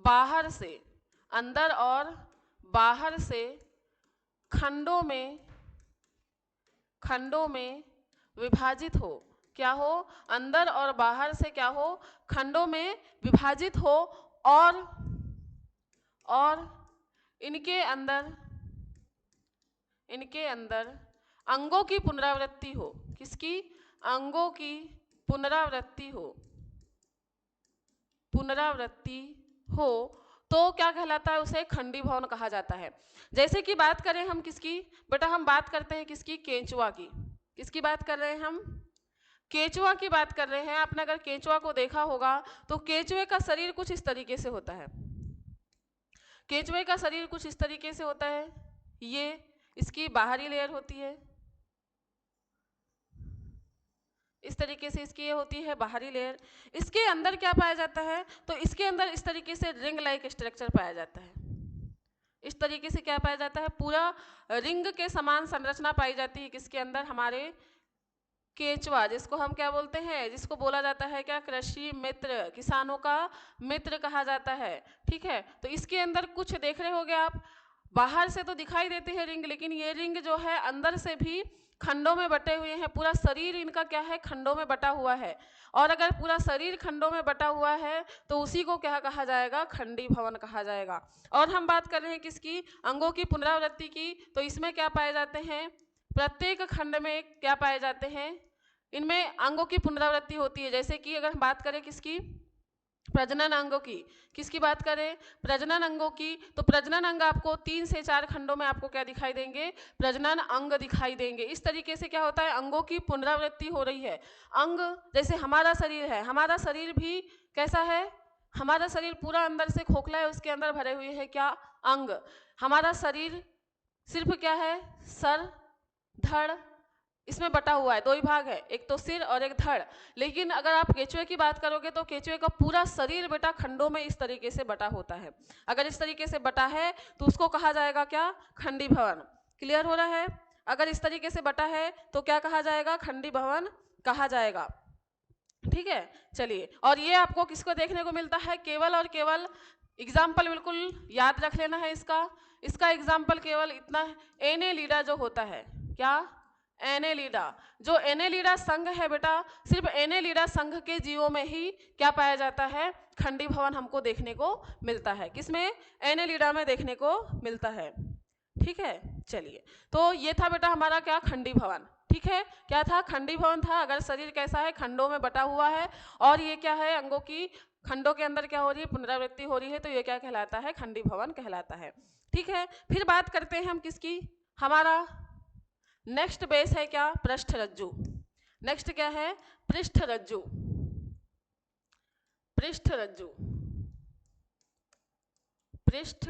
A: बाहर से, अंदर और बाहर से खंडों में विभाजित हो। क्या हो, अंदर और बाहर से क्या हो, खंडों में विभाजित हो, और इनके अंदर अंगों की पुनरावृत्ति हो। किसकी, अंगों की पुनरावृत्ति हो तो क्या कहलाता है, उसे खंडी भवन कहा जाता है। जैसे कि बात करें हम किसकी बेटा, हम बात करते हैं किसकी, केंचुआ की। किसकी बात कर रहे हैं हम, केंचुआ की बात कर रहे हैं। आपने अगर केंचुआ को देखा होगा तो केंचुए का शरीर कुछ इस तरीके से होता है, केंचुए का शरीर कुछ इस तरीके से होता है, ये इसकी बाहरी लेयर होती है, इस तरीके से इसकी ये होती है बाहरी लेयर। इसके अंदर क्या पाया जाता है, तो इसके अंदर इस तरीके से रिंग लाइक स्ट्रक्चर पाया जाता है। इस तरीके से क्या पाया जाता है, पूरा रिंग के समान संरचना पाई जाती है किसके अंदर, हमारे केंचुआ, जिसको हम क्या बोलते हैं, जिसको बोला जाता है क्या, कृषि मित्र, किसानों का मित्र कहा जाता है। ठीक है, तो इसके अंदर कुछ देख रहे होगे आप, बाहर से तो दिखाई देती है रिंग, लेकिन ये रिंग जो है अंदर से भी खंडों में बटे हुए हैं। पूरा शरीर इनका क्या है, खंडों में बटा हुआ है, और अगर पूरा शरीर खंडों में बटा हुआ है तो उसी को क्या कहा जाएगा, खंडी भवन कहा जाएगा। और हम बात कर रहे हैं किसकी, अंगों की पुनरावृत्ति की, तो इसमें क्या पाए जाते हैं, प्रत्येक खंड में क्या पाए जाते हैं, इनमें अंगों की पुनरावृत्ति होती है। जैसे कि अगर हम बात करें किसकी, प्रजनन अंगों की, किसकी बात करें, प्रजनन अंगों की, तो प्रजनन अंग आपको 3 से 4 खंडों में आपको क्या दिखाई देंगे, प्रजनन अंग दिखाई देंगे। इस तरीके से क्या होता है, अंगों की पुनरावृत्ति हो रही है। अंग जैसे हमारा शरीर है, हमारा शरीर भी कैसा है, हमारा शरीर पूरा अंदर से खोखला है, उसके अंदर भरे हुए हैं क्या, अंग। हमारा शरीर सिर्फ क्या है, सर धड़, इसमें बटा हुआ है, दो ही भाग है, एक तो सिर और एक धड़। लेकिन अगर आप केचुए की बात करोगे तो केचुए का पूरा शरीर बेटा खंडों में इस तरीके से बटा होता है। अगर इस तरीके से बटा है तो उसको कहा जाएगा क्या, खंडी भवन। क्लियर हो रहा है, अगर इस तरीके से बटा है तो क्या कहा जाएगा, खंडी भवन कहा जाएगा। ठीक है, चलिए, और ये आपको किसको देखने को मिलता है, केवल और केवल, एग्जाम्पल बिल्कुल याद रख लेना है इसका एग्जाम्पल केवल इतना, एनेलिडा जो होता है, क्या, एनेलिडा। जो एनेलिडा संघ है बेटा, सिर्फ एनेलिडा संघ के जीवों में ही क्या पाया जाता है, खंडी भवन हमको देखने को मिलता है। किसमें, एनेलिडा में देखने को मिलता है। ठीक है, चलिए, तो ये था बेटा हमारा क्या, खंडी भवन। ठीक है, क्या था, खंडी भवन था। अगर शरीर कैसा है, खंडों में बटा हुआ है, और ये क्या है, अंगों की खंडों के अंदर क्या हो रही है, पुनरावृत्ति हो रही है, तो ये क्या कहलाता है, खंडी भवन कहलाता है। ठीक है, फिर बात करते हैं हम किसकी, हमारा नेक्स्ट बेस है क्या, पृष्ठ रज्जु। नेक्स्ट क्या है, पृष्ठ रज्जु। पृष्ठ रज्जु, पृष्ठ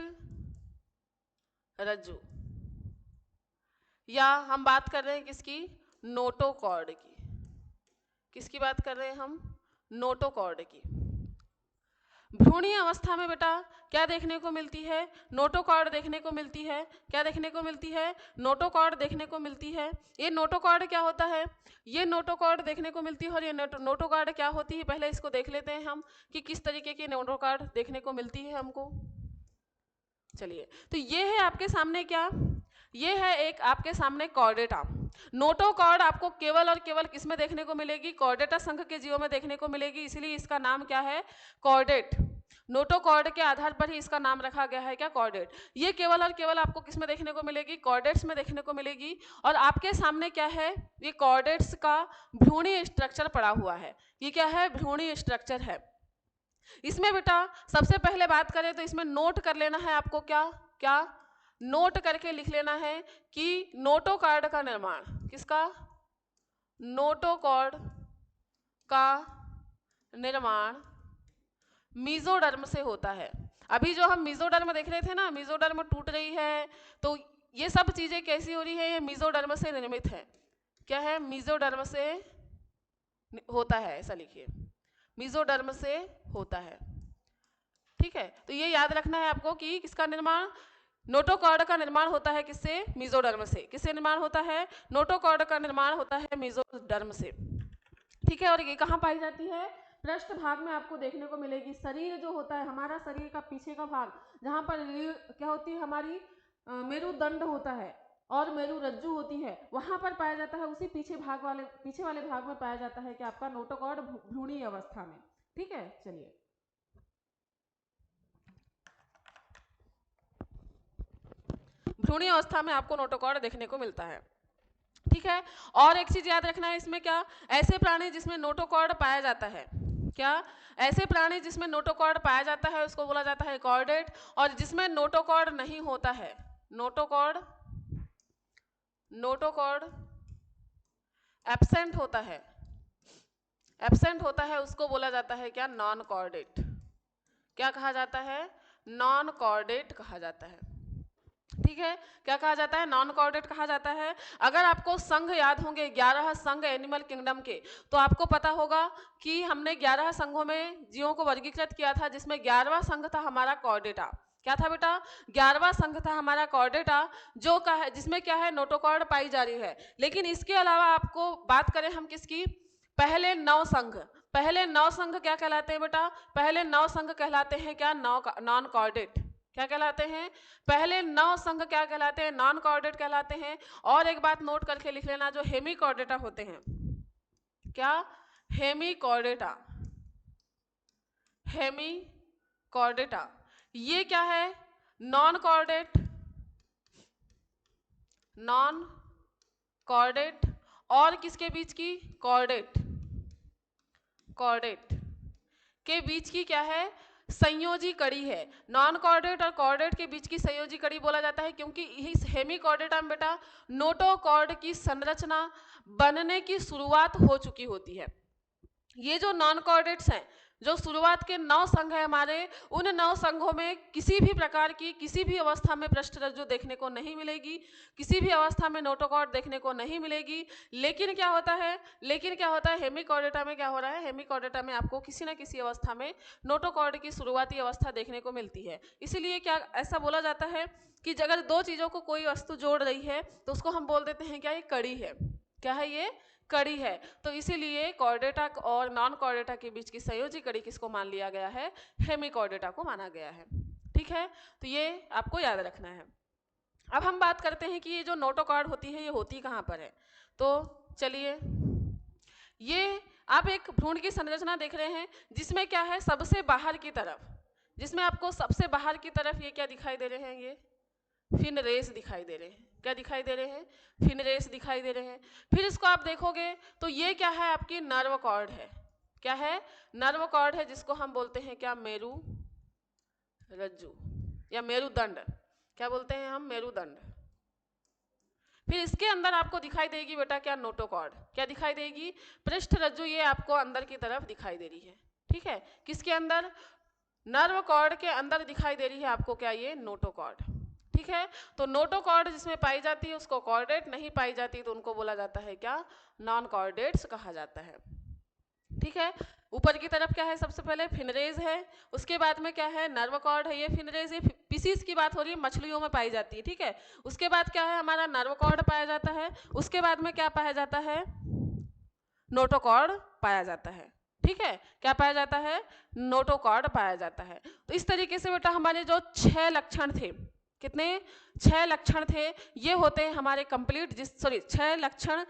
A: रज्जु, या हम बात कर रहे हैं किसकी, नोटोकॉर्ड की। किसकी बात कर रहे हैं हम, नोटोकॉर्ड की। भ्रूणीय अवस्था में बेटा क्या देखने को मिलती है, नोटोकॉर्ड देखने को मिलती है। क्या देखने को मिलती है, नोटोकॉर्ड देखने को मिलती है। ये नोटोकॉर्ड क्या होता है, ये नोटोकॉर्ड देखने को मिलती है, और ये नोटोकॉर्ड क्या होती है, पहले इसको देख लेते हैं हम कि किस तरीके की नोटोकॉर्ड देखने को मिलती है हमको। चलिए, तो ये है आपके सामने क्या, ये है एक आपके सामने कॉर्डेटा। नोटोकॉर्ड आपको केवल और केवल किस में देखने को मिलेगी, कॉर्डेटा संघ के जीवों में देखने को मिलेगी, इसलिए इसका नाम क्या है, कॉर्डेट। नोटोकॉर्ड के आधार पर ही इसका नाम रखा गया है क्या, कॉर्डेट। ये केवल और केवल आपको किस में देखने को मिलेगी, कॉर्डेट्स में देखने को मिलेगी। और आपके सामने क्या है, ये कॉर्डेट्स का भ्रूणीय स्ट्रक्चर पड़ा हुआ है। ये क्या है, भ्रूणीय स्ट्रक्चर है। इसमें बेटा सबसे पहले बात करें तो इसमें नोट कर लेना है आपको, क्या क्या नोट करके लिख लेना है कि नोटोकॉर्ड का निर्माण, किसका, नोटोकॉर्ड का निर्माण मीजोडर्म से होता है। अभी जो हम मीजोडर्म देख रहे थे ना, मीजोडर्म टूट रही है, तो ये सब चीजें कैसी हो रही है, ये मीजोडर्म से निर्मित है। क्या है, मीजोडर्म से होता है, ऐसा लिखिए, मीजोडर्म से होता है। ठीक है, तो ये याद रखना है आपको कि किसका निर्माण, नोटोकॉर्ड का निर्माण होता है किससे, मीजोडर्म से। किससे निर्माण होता है, नोटोकॉर्ड का निर्माण होता है मीजोडर्म से। ठीक है, और ये कहाँ पाई जाती है, पृष्ठ भाग में आपको देखने को मिलेगी। शरीर जो होता है हमारा, शरीर का पीछे का भाग, जहाँ पर क्या होती है हमारी, मेरुदंड होता है और मेरु रज्जु होती है, वहां पर पाया जाता है। उसी पीछे वाले भाग में पाया जाता है कि आपका नोटोकॉर्ड भ्रूणीय अवस्था में। ठीक है, चलिए, भ्रूणीय अवस्था में आपको नोटोकॉर्ड देखने को मिलता है। ठीक है, और एक चीज याद रखना है इसमें, क्या, ऐसे प्राणी जिसमें नोटोकॉर्ड पाया जाता है, क्या, ऐसे प्राणी जिसमें नोटोकॉर्ड पाया जाता है उसको बोला जाता है कॉर्डेट। और जिसमें नोटोकॉर्ड नहीं होता है, नोटोकॉर्ड नोटोकॉर्ड एब्सेंट होता है, एब्सेंट होता है, उसको बोला जाता है क्या, नॉन कॉर्डेट। क्या कहा जाता है, नॉन कॉर्डेट कहा जाता है। ठीक है, क्या कहा जाता है, नॉन कॉर्डेट कहा जाता है। अगर आपको संघ याद होंगे 11 संघ एनिमल किंगडम के, तो आपको पता होगा कि हमने 11 संघों में जीवों को वर्गीकृत किया था, जिसमें 11वां संघ था हमारा कॉर्डेटा। क्या था बेटा, 11वां संघ था हमारा कॉर्डेटा, जो का है, जिसमें क्या है, नोटोकॉर्ड पाई जा रही है। लेकिन इसके अलावा आपको बात करें हम किसकी, पहले 9 संघ, पहले 9 संघ क्या कहलाते हैं बेटा, पहले 9 संघ कहलाते हैं क्या, नॉन कॉर्डेट। क्या कहलाते हैं, पहले 9 संघ क्या कहलाते हैं, नॉन कॉर्डेट कहलाते हैं। और एक बात नोट करके लिख लेना, जो हेमी कॉर्डेटा होते हैं, क्या, हेमी कॉर्डेटा, हेमी कॉर्डेटा, ये क्या है, नॉन कॉर्डेट, नॉन कॉर्डेट, और किसके बीच की, कॉर्डेट, कॉर्डेट के बीच की क्या है, संयोजी कड़ी है। नॉन कॉर्डेट और कॉर्डेट के बीच की संयोजी कड़ी बोला जाता है क्योंकि इस हेमिकॉर्डेटा में बेटा नोटोकॉर्ड की संरचना बनने की शुरुआत हो चुकी होती है। ये जो नॉन कॉर्डेट्स हैं, जो शुरुआत के 9 संघ है हमारे, उन 9 संघों में किसी भी प्रकार की किसी भी अवस्था में पृष्ठरज्जु देखने को नहीं मिलेगी, किसी भी अवस्था में नोटोकॉर्ड देखने को नहीं मिलेगी। लेकिन क्या होता है, हेमिकॉर्डेटा में क्या हो रहा है, हेमिकॉर्डेटा में आपको किसी न किसी अवस्था में नोटोकॉर्ड की शुरुआती अवस्था देखने को मिलती है। इसीलिए क्या ऐसा बोला जाता है कि अगर दो चीज़ों को कोई वस्तु जोड़ रही है तो उसको हम बोल देते हैं क्या, ये कड़ी है। क्या है, ये कड़ी है। तो इसीलिए कॉर्डेटा और नॉन कॉर्डेटा के बीच की संयोजी कड़ी किसको मान लिया गया है, हेमिकॉर्डेटा को माना गया है। ठीक है, तो ये आपको याद रखना है। अब हम बात करते हैं कि ये जो नोटोकॉर्ड होती है ये होती कहाँ पर है। तो चलिए, ये आप एक भ्रूण की संरचना देख रहे हैं जिसमें क्या है, सबसे बाहर की तरफ, जिसमें आपको सबसे बाहर की तरफ ये क्या दिखाई दे रहे हैं, ये फिन रेस दिखाई दे रहे हैं। क्या दिखाई दे रहे हैं, फिन रेस दिखाई दे रहे हैं। फिर इसको आप देखोगे तो ये क्या है, आपकी नर्व कॉर्ड है। क्या है, नर्व कॉर्ड है, जिसको हम बोलते हैं क्या, मेरु रज्जु या मेरुदंड। क्या बोलते हैं हम, मेरुदंड। फिर इसके अंदर आपको दिखाई देगी बेटा क्या, नोटोकॉर्ड। क्या दिखाई देगी, पृष्ठ रज्जु, ये आपको अंदर की तरफ दिखाई दे रही है। ठीक है, किसके अंदर, नर्व कॉर्ड के अंदर दिखाई दे रही है आपको क्या, ये नोटोकॉर्ड। ठीक है, तो नोटोकॉर्ड जिसमें पाई जाती है उसको कॉर्डेट, नहीं पाई जाती तो उनको बोला जाता है क्या, नॉन कॉर्डेट्स कहा जाता है। ठीक है, ऊपर की तरफ क्या है, सबसे पहले फिनरेज है, उसके बाद में क्या है, नर्व कॉर्ड है। ये फिनरेज, ये पीसीस की बात हो रही है, मछलियों में पाई जाती है। ठीक है, उसके बाद क्या है, हमारा नर्व कॉर्ड पाया जाता है। उसके बाद में क्या पाया जाता है, नोटोकॉर्ड पाया जाता है। ठीक है, क्या पाया जाता है, नोटोकॉर्ड पाया जाता है। तो इस तरीके से बेटा हमारे जो 6 लक्षण थे, कितने, 6 लक्षण थे, ये होते हैं हमारे कंप्लीट, 6 लक्षण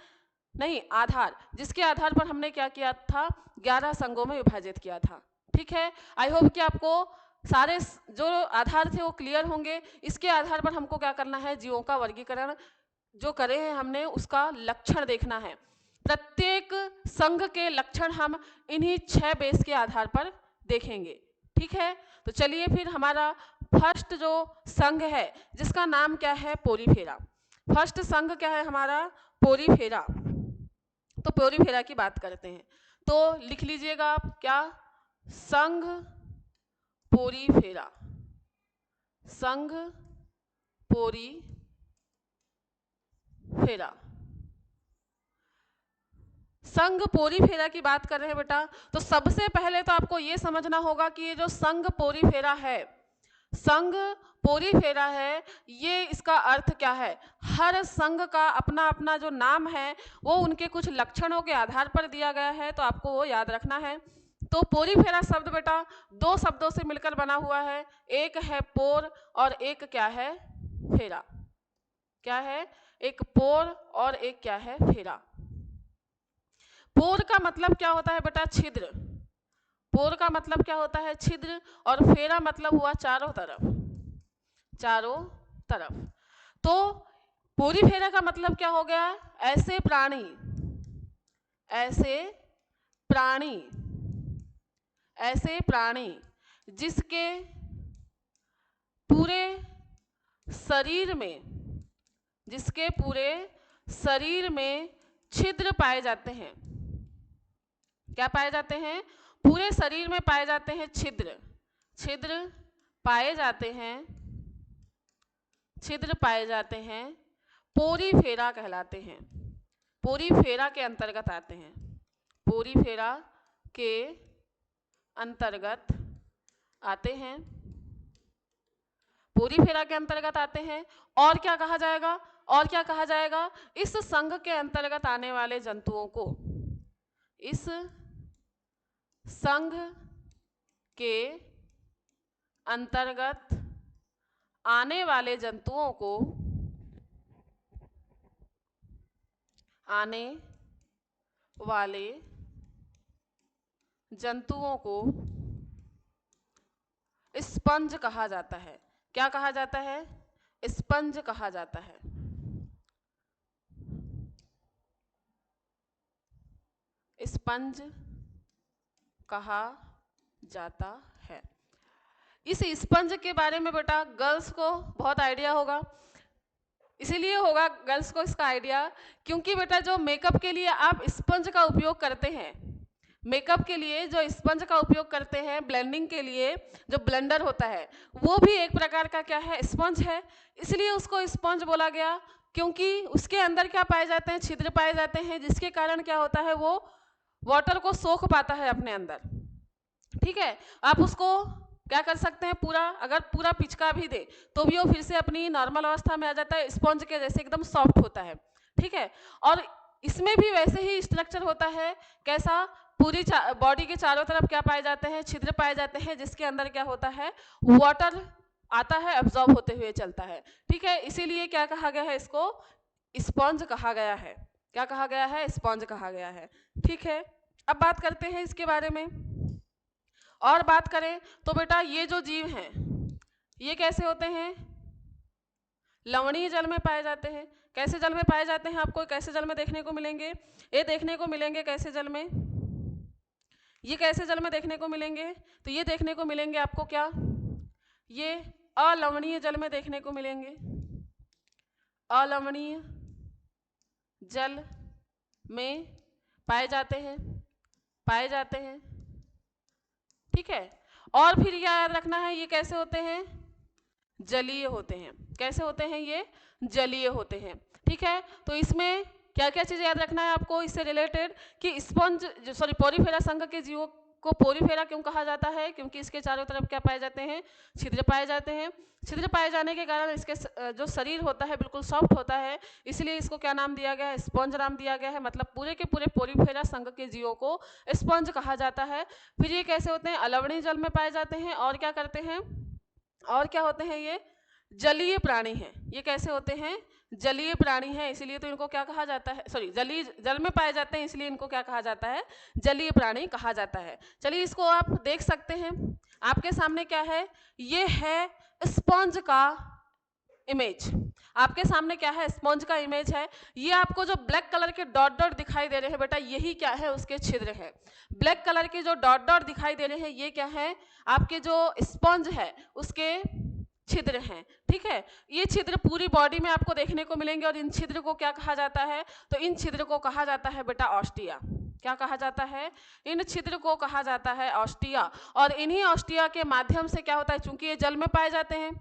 A: नहीं, आधार, जिसके आधार पर हमने क्या किया था, 11 संघों में विभाजित किया था। ठीक है, आई होप कि आपको सारे जो आधार थे वो क्लियर होंगे। इसके आधार पर हमको क्या करना है, जीवों का वर्गीकरण जो करे हैं हमने उसका लक्षण देखना है। प्रत्येक संघ के लक्षण हम इन्हीं 6 बेस के आधार पर देखेंगे। ठीक है, तो चलिए फिर हमारा फर्स्ट जो संघ है जिसका नाम क्या है, पोरीफेरा। फर्स्ट संघ क्या है हमारा, पोरीफेरा। तो पोरीफेरा की बात करते हैं, तो लिख लीजिएगा आप क्या, संघ पोरीफेरा, संघ पोरीफेरा। संघ पोरीफेरा की बात कर रहे हैं बेटा, तो सबसे पहले तो आपको ये समझना होगा कि ये जो संघ पोरीफेरा है, संघ पोरीफेरा है, ये इसका अर्थ क्या है, हर संघ का अपना अपना जो नाम है वो उनके कुछ लक्षणों के आधार पर दिया गया है, तो आपको वो याद रखना है। तो पोरीफेरा शब्द बेटा 2 शब्दों से मिलकर बना हुआ है, एक है पोर और एक क्या है, फेरा। क्या है, एक पोर और एक क्या है, फेरा। पोर का मतलब क्या होता है बेटा, छिद्र। पोर का मतलब क्या होता है, छिद्र, और फेरा मतलब हुआ चारों तरफ, चारों तरफ। तो पोरीफेरा का मतलब क्या हो गया, ऐसे प्राणी, ऐसे प्राणी, ऐसे प्राणी जिसके पूरे शरीर में, जिसके पूरे शरीर में छिद्र पाए जाते हैं। क्या पाए जाते हैं, पूरे शरीर में पाए जाते हैं छिद्र, छिद्र पाए जाते हैं, छिद्र पाए जाते हैं, पोरीफेरा कहलाते हैं। पोरीफेरा के अंतर्गत आते हैं, पोरीफेरा के अंतर्गत आते हैं, पोरीफेरा के अंतर्गत आते हैं। और क्या कहा जाएगा, और क्या कहा जाएगा, इस संघ के अंतर्गत आने वाले जंतुओं को, इस संघ के अंतर्गत आने वाले जंतुओं को, आने वाले जंतुओं को स्पंज कहा जाता है। क्या कहा जाता है, स्पंज कहा जाता है। स्पंज कहा जाता है। इस स्पंज के बारे में बेटा गर्ल्स को बहुत आइडिया होगा, इसीलिए होगा गर्ल्स को इसका आइडिया, क्योंकि बेटा जो मेकअप के लिए आप स्पंज का उपयोग करते हैं, मेकअप के लिए जो स्पंज का उपयोग करते हैं, ब्लेंडिंग के लिए जो ब्लेंडर होता है वो भी एक प्रकार का क्या है, स्पंज है। इसलिए उसको स्पंज बोला गया, क्योंकि उसके अंदर क्या पाए जाते हैं, छिद्र पाए जाते हैं, जिसके कारण क्या होता है, वो वाटर को सोख पाता है अपने अंदर। ठीक है, आप उसको क्या कर सकते हैं, पूरा अगर पूरा पिचका भी दे तो भी वो फिर से अपनी नॉर्मल अवस्था में आ जाता है, स्पंज के जैसे एकदम सॉफ्ट होता है। ठीक है, और इसमें भी वैसे ही स्ट्रक्चर होता है, कैसा, पूरी बॉडी के चारों तरफ क्या पाए जाते हैं, छिद्र पाए जाते हैं, जिसके अंदर क्या होता है, वाटर आता है, अब्जॉर्ब होते हुए चलता है। ठीक है, इसीलिए क्या कहा गया है, इसको स्पंज कहा गया है। क्या कहा गया है, स्पंज कहा गया है। ठीक है, अब बात करते हैं इसके बारे में। और बात करें तो बेटा ये जो जीव हैं ये कैसे होते हैं, लवणीय जल में पाए जाते हैं। कैसे जल में पाए जाते हैं, आपको कैसे जल में देखने को मिलेंगे, ये देखने को मिलेंगे कैसे जल में, ये कैसे जल में देखने को मिलेंगे, तो ये देखने को मिलेंगे आपको क्या, ये अलवणीय जल में देखने को मिलेंगे, अलवणीय जल में पाए जाते हैं, पाए जाते हैं। ठीक है, और फिर याद रखना है ये कैसे होते हैं, जलीय होते हैं। कैसे होते हैं, ये जलीय होते हैं। ठीक है, तो इसमें क्या क्या चीज़ याद रखना है आपको इससे रिलेटेड, कि स्पंज पोरीफेरा संघ के जीवों को पोरीफेरा क्यों कहा जाता है, क्योंकि इसके चारों तरफ क्या पाए जाते हैं, छिद्र पाए जाते हैं। छिद्र पाए जाने के कारण इसके जो शरीर होता है बिल्कुल सॉफ्ट होता है, इसलिए इसको क्या नाम दिया गया है, स्पंज नाम दिया गया है। मतलब पूरे के पूरे पोरीफेरा संघ के जीवों को स्पंज कहा जाता है। फिर ये कैसे होते हैं, अलवणीय जल में पाए जाते हैं, और क्या करते हैं, और क्या होते हैं, ये जलीय प्राणी हैं। ये कैसे होते हैं, जलीय प्राणी हैं, इसलिए तो इनको क्या कहा जाता है, जलीय जल में पाए जाते हैं, इसलिए इनको क्या कहा जाता है, जलीय प्राणी कहा जाता है। चलिए इसको आप देख सकते हैं, आपके सामने क्या है, ये है स्पंज का इमेज। आपके सामने क्या है, स्पंज का इमेज है। ये आपको जो ब्लैक कलर के डॉट डॉट दिखाई दे रहे हैं बेटा, यही क्या है, उसके छिद्र है। ब्लैक कलर के जो डॉट डॉट दिखाई दे रहे हैं ये क्या है, आपके जो स्पंज है उसके छिद्र हैं। ठीक है, ये छिद्र पूरी बॉडी में आपको देखने को मिलेंगे, और इन छिद्र को क्या कहा जाता है, तो इन छिद्र को कहा जाता है बेटा ऑस्टिया। क्या कहा जाता है, इन छिद्र को कहा जाता है ऑस्टिया। और इन्हीं ऑस्टिया के माध्यम से क्या होता है, चूंकि ये जल में पाए जाते हैं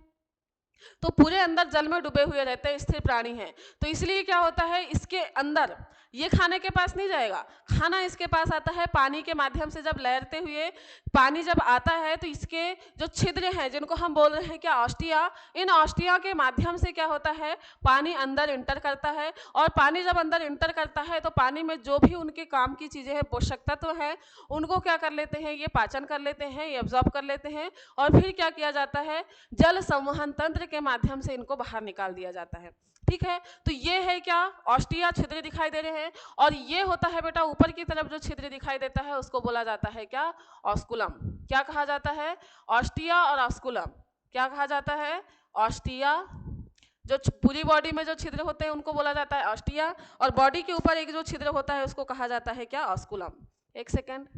A: तो पूरे अंदर जल में डूबे हुए रहते हैं, स्थिर प्राणी हैं, तो इसलिए क्या होता है, इसके अंदर ये खाने के पास नहीं जाएगा, खाना इसके पास आता है पानी के माध्यम से। जब लहरते हुए पानी जब आता है तो इसके जो छिद्र हैं, जिनको हम बोल रहे हैं क्या, ऑस्टिया, इन ऑस्टिया के माध्यम से क्या होता है, पानी अंदर इंटर करता है। और पानी जब अंदर इंटर करता है तो पानी में जो भी उनके काम की चीज़ें हैं, पोषक तत्व हैं, उनको क्या कर लेते हैं, ये पाचन कर लेते हैं, ये एब्जॉर्ब कर लेते हैं, और फिर क्या किया जाता है, जल संवहन तंत्र के माध्यम से इनको बाहर निकाल दिया जाता है। ठीक है, तो ये है क्या, ऑस्टिया छिद्र दिखाई दे रहे हैं। और ये होता है बेटा ऊपर की तरफ जो छिद्र दिखाई देता है उसको बोला जाता है क्या, ऑस्कुलम। क्या कहा जाता है, ऑस्टिया और ऑस्कुलम। क्या कहा जाता है, ऑस्टिया, जो पूरी बॉडी में जो छिद्र होते हैं उनको बोला जाता है ऑस्टिया, और बॉडी के ऊपर एक जो छिद्र होता है उसको कहा जाता है क्या, ऑस्कुलम। एक सेकेंड,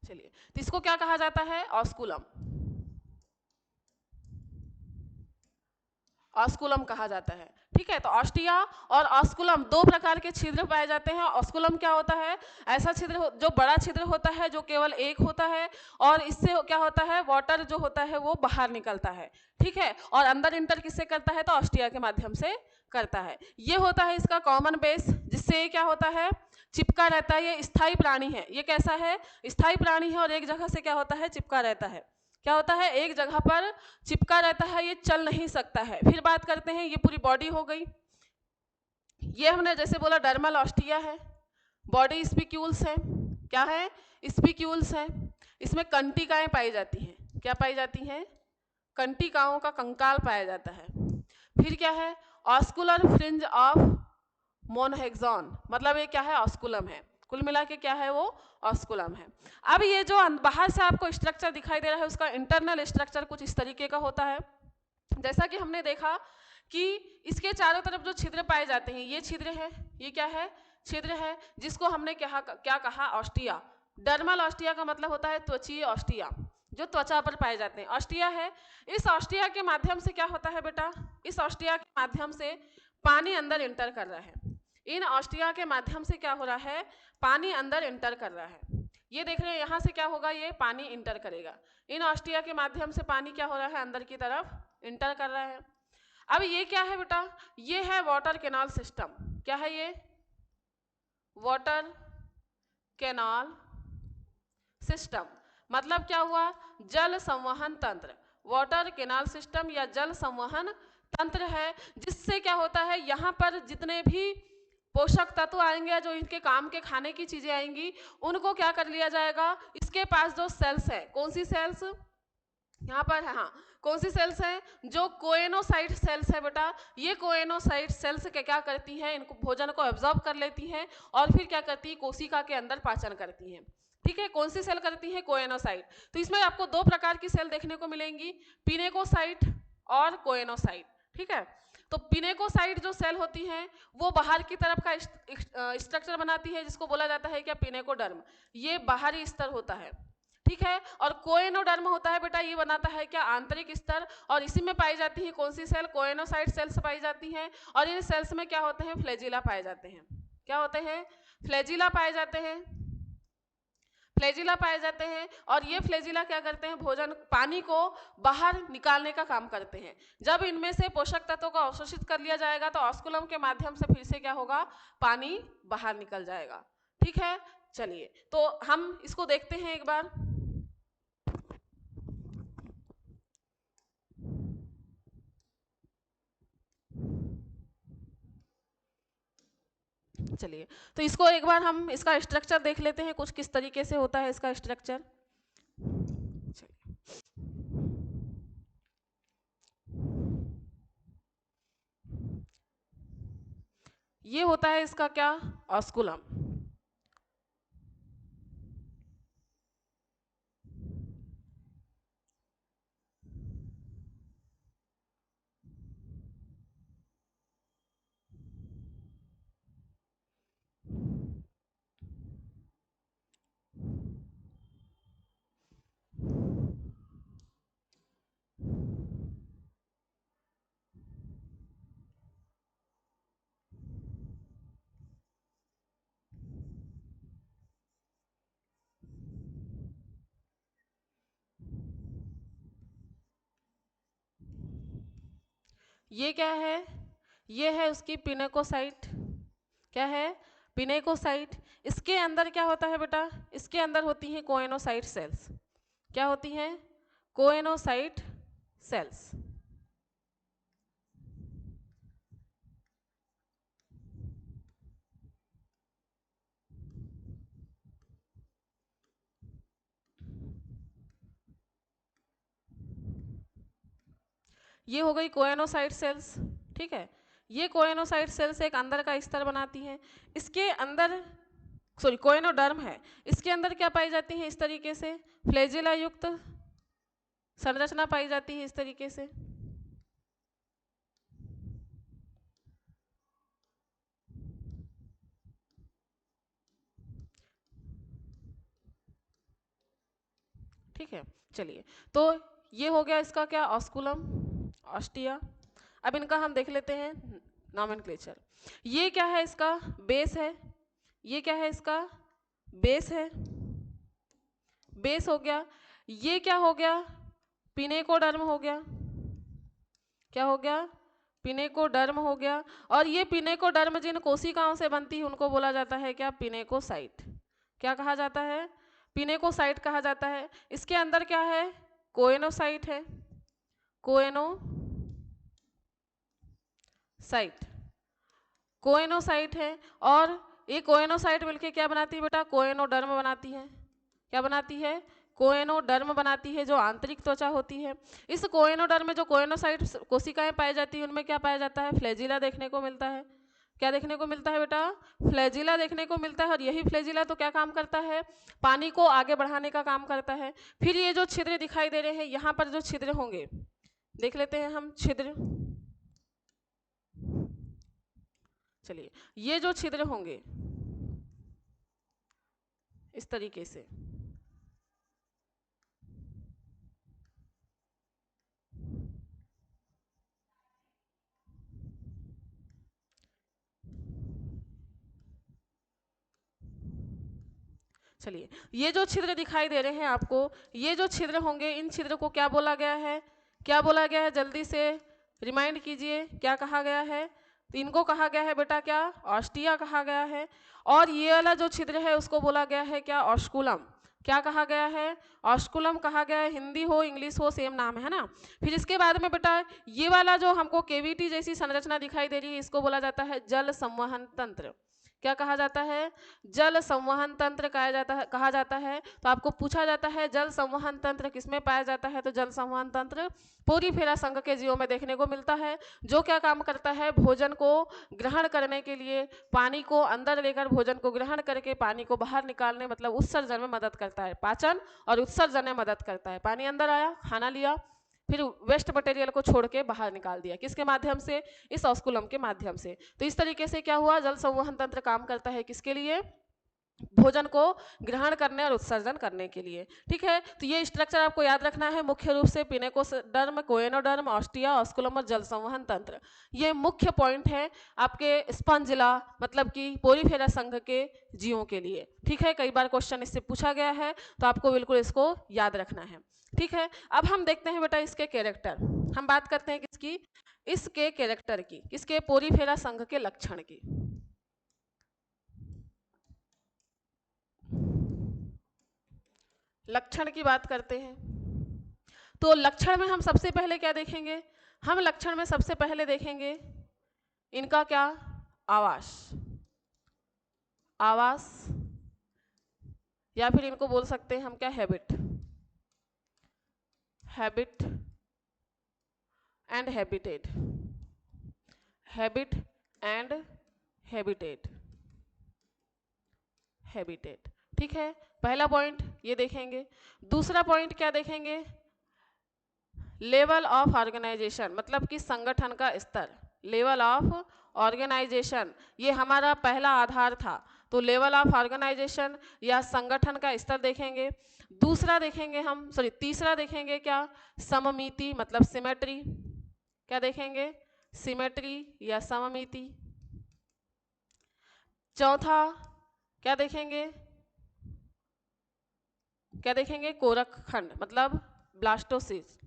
A: चलिए, तो इसको क्या कहा जाता है, ऑस्कुलम, ऑस्कुलम कहा जाता है। ठीक है, तो ऑस्टिया और ऑस्कुलम दो प्रकार के छिद्र पाए जाते हैं। ऑस्कुलम क्या होता है, ऐसा छिद्र जो बड़ा छिद्र होता है, जो केवल एक होता है, और इससे क्या होता है, वाटर जो होता है वो बाहर निकलता है। ठीक है, और अंदर इंटर किससे करता है, तो ऑस्टिया के माध्यम से करता है। ये होता है इसका कॉमन बेस, जिससे क्या होता है, चिपका रहता है। ये स्थायी प्राणी है, ये कैसा है, स्थायी प्राणी है, और एक जगह से क्या होता है, चिपका रहता है। क्या होता है, एक जगह पर चिपका रहता है, ये चल नहीं सकता है। फिर बात करते हैं, ये पूरी बॉडी हो गई, ये हमने जैसे बोला डर्मल ऑस्टिया है, बॉडी स्पिक्यूल्स है, क्या है, स्पिक्यूल्स है, इसमें कंटिकाएं पाई जाती हैं। क्या पाई जाती हैं, कंटिकाओं का कंकाल पाया जाता है। फिर क्या है, ऑस्कुलर फ्रिंज ऑफ मोनोहेक्सॉन, मतलब ये क्या है, ऑस्कुलम है। कुल मिला के क्या है, वो ऑस्कुलम है। अब ये जो बाहर से आपको स्ट्रक्चर दिखाई दे रहा है उसका इंटरनल स्ट्रक्चर कुछ इस तरीके का होता है। जैसा कि हमने देखा कि इसके चारों तरफ जो छिद्र पाए जाते हैं, ये छिद्र है, ये क्या है, छिद्र है, जिसको हमने क्या कहा, ऑस्टिया। डर्मल ऑस्टिया का मतलब होता है त्वचीय ऑस्टिया, जो त्वचा पर पाए जाते हैं, ऑस्टिया है। इस ऑस्टिया के माध्यम से क्या होता है बेटा, इस ऑस्टिया के माध्यम से पानी अंदर इंटर कर रहा है। इन ऑस्टिया के माध्यम से क्या हो रहा है, पानी अंदर इंटर कर रहा है। ये देख रहे हैं, यहाँ से क्या होगा, ये पानी इंटर करेगा। इन ऑस्टिया के माध्यम से पानी क्या हो रहा है, अंदर की तरफ इंटर कर रहा है। अब ये क्या है बेटा, ये है वाटर कैनाल सिस्टम। क्या है ये, वाटर कैनाल सिस्टम। मतलब क्या हुआ, जल संवहन तंत्र। वाटर कैनाल सिस्टम या जल संवहन तंत्र है, जिससे क्या होता है, यहाँ पर जितने भी पोषक तत्व आएंगे, जो इनके काम के खाने की चीजें आएंगी, उनको क्या कर लिया जाएगा, इसके पास जो सेल्स है, कौन सी सेल्स यहाँ पर है, हाँ, कौन सी सेल्स है, जो कोएनोसाइट सेल्स है बेटा, ये कोएनोसाइट सेल्स क्या करती हैं, इनको भोजन को एब्जॉर्ब कर लेती हैं और फिर क्या करती है, कोशिका के अंदर पाचन करती हैं। ठीक है, कौन सी सेल करती है, कोएनोसाइट। तो इसमें आपको दो प्रकार की सेल देखने को मिलेंगी, पिनेकोसाइट और कोएनोसाइट। ठीक है, तो पिनेकोसाइट जो सेल होती हैं वो बाहर की तरफ का स्ट्रक्चर बनाती है, जिसको बोला जाता है क्या, पिनेकोडर्म। ये बाहरी स्तर होता है। ठीक है, और कोएनोडर्म होता है बेटा, ये बनाता है क्या, आंतरिक स्तर। और इसी में पाई जाती है कौन सी सेल, कोएनोसाइट सेल्स पाई जाती हैं। और इन सेल्स में क्या होते हैं, फ्लैजिला पाए जाते हैं। क्या होते हैं, फ्लैजिला पाए जाते हैं, फ्लैजिला पाए जाते हैं। और ये फ्लैजिला क्या करते हैं, भोजन, पानी को बाहर निकालने का काम करते हैं। जब इनमें से पोषक तत्वों को अवशोषित कर लिया जाएगा तो ऑस्कुलम के माध्यम से फिर से क्या होगा, पानी बाहर निकल जाएगा। ठीक है, चलिए तो हम इसको देखते हैं एक बार। चलिए तो इसको एक बार हम इसका स्ट्रक्चर देख लेते हैं, कुछ किस तरीके से होता है इसका स्ट्रक्चर। ये होता है इसका क्या, ऑस्कुलम। ये क्या है, ये है उसकी पिनेकोसाइट। क्या है, पिनेकोसाइट। इसके अंदर क्या होता है बेटा, इसके अंदर होती हैं कोएनोसाइट सेल्स। क्या होती हैं, कोएनोसाइट सेल्स। ये हो गई कोएनोसाइट सेल्स। ठीक है, ये कोएनोसाइट सेल्स एक अंदर का स्तर बनाती हैं। इसके अंदर, सॉरी, कोएनोडर्म है, इसके अंदर क्या पाई जाती है, इस तरीके से फ्लैजिला युक्त संरचना पाई जाती है, इस तरीके से। ठीक है, चलिए तो ये हो गया इसका क्या, ऑस्कुलम, ऑस्टिया। अब इनका हम देख लेते हैं नॉमेनक्लेचर। ये क्या है, इसका बेस है। ये क्या है, इसका बेस है, बेस हो गया। ये क्या हो गया, पिनेकोडर्म हो गया। क्या हो गया, पिनेकोडर्म हो गया। और ये पिनेकोडर्म जिन कोशिकाओं से बनती है उनको बोला जाता है क्या, पिनेकोसाइट। क्या कहा जाता है, पिनेकोसाइट कहा जाता है। इसके अंदर क्या है, कोएनोसाइट है, कोएनोसाइट, कोएनोसाइट है। और ये कोएनोसाइट मिलके क्या बनाती है बेटा, कोएनोडर्म बनाती है। क्या बनाती है, कोएनोडर्म बनाती है, जो आंतरिक त्वचा होती है। इस कोएनोडर्म में जो कोएनोसाइट कोशिकाएं पाई जाती हैं उनमें क्या पाया जाता है, फ्लैजिला देखने को मिलता है। क्या देखने को मिलता है बेटा, फ्लैजिला देखने को मिलता है। और यही फ्लैजिला तो क्या काम करता है, पानी को आगे बढ़ाने का काम करता है। फिर ये जो छिद्र दिखाई दे रहे हैं, यहाँ पर जो छिद्र होंगे, देख लेते हैं हम छिद्र। चलिए, ये जो छिद्र होंगे इस तरीके से, चलिए ये जो छिद्र दिखाई दे रहे हैं आपको, ये जो छिद्र होंगे, इन छिद्र को क्या बोला गया है? क्या बोला गया है? जल्दी से रिमाइंड कीजिए, क्या कहा गया है? तो इनको कहा गया है बेटा क्या? ऑस्टिया कहा गया है। और ये वाला जो छिद्र है उसको बोला गया है क्या? ऑस्कुलम। क्या कहा गया है? ऑस्कुलम कहा गया है। हिंदी हो इंग्लिश हो सेम नाम है ना। फिर इसके बाद में बेटा ये वाला जो हमको केविटी जैसी संरचना दिखाई दे रही है, इसको बोला जाता है जल संवहन तंत्र। क्या कहा जाता है? जल संवहन तंत्र कहा जाता है। तो आपको पूछा जाता है जल संवहन तंत्र किसमें पाया जाता है? तो जल संवहन तंत्र पोरीफेरा संघ के जीवों में देखने को मिलता है, जो क्या काम करता है? भोजन को ग्रहण करने के लिए, पानी को अंदर लेकर भोजन को ग्रहण करके पानी को बाहर निकालने, मतलब उत्सर्जन में मदद करता है। पाचन और उत्सर्जन में मदद करता है। पानी अंदर आया, खाना लिया, फिर वेस्ट मटेरियल को छोड़ के बाहर निकाल दिया। किसके माध्यम से? इस ऑस्कुलम के माध्यम से। तो इस तरीके से क्या हुआ? जल संवहन तंत्र काम करता है किसके लिए? भोजन को ग्रहण करने और उत्सर्जन करने के लिए। ठीक है, तो ये स्ट्रक्चर आपको याद रखना है मुख्य रूप से पिनेकोडर्म, कोएनोडर्म, ऑस्टिया, ऑस्कुलम और जल संवहन तंत्र। ये मुख्य पॉइंट है आपके स्पंजिला मतलब कि पोरीफेरा संघ के जीवों के लिए। ठीक है, कई बार क्वेश्चन इससे पूछा गया है, तो आपको बिल्कुल इसको याद रखना है। ठीक है, अब हम देखते हैं बेटा इसके कैरेक्टर। हम बात करते हैं किसकी? इसके कैरेक्टर की, किसके? पोरीफेरा संघ के लक्षण की। लक्षण की बात करते हैं, तो लक्षण में हम सबसे पहले क्या देखेंगे? हम लक्षण में सबसे पहले देखेंगे इनका क्या? आवास। आवास, या फिर इनको बोल सकते हैं हम क्या? Habit. Habit and habitat. Habit and habitat. Habitat. ठीक है, पहला पॉइंट ये देखेंगे। दूसरा पॉइंट क्या देखेंगे? लेवल ऑफ ऑर्गेनाइजेशन, मतलब कि संगठन का स्तर। लेवल ऑफ ऑर्गेनाइजेशन, ये हमारा पहला आधार था। तो लेवल ऑफ ऑर्गेनाइजेशन या संगठन का स्तर देखेंगे। दूसरा देखेंगे हम, तीसरा देखेंगे क्या? सममिति मतलब सिमेट्री। क्या देखेंगे? सिमेट्री या सममिति। चौथा क्या देखेंगे? क्या देखेंगे? कोरक खंड मतलब ब्लास्टोसिस।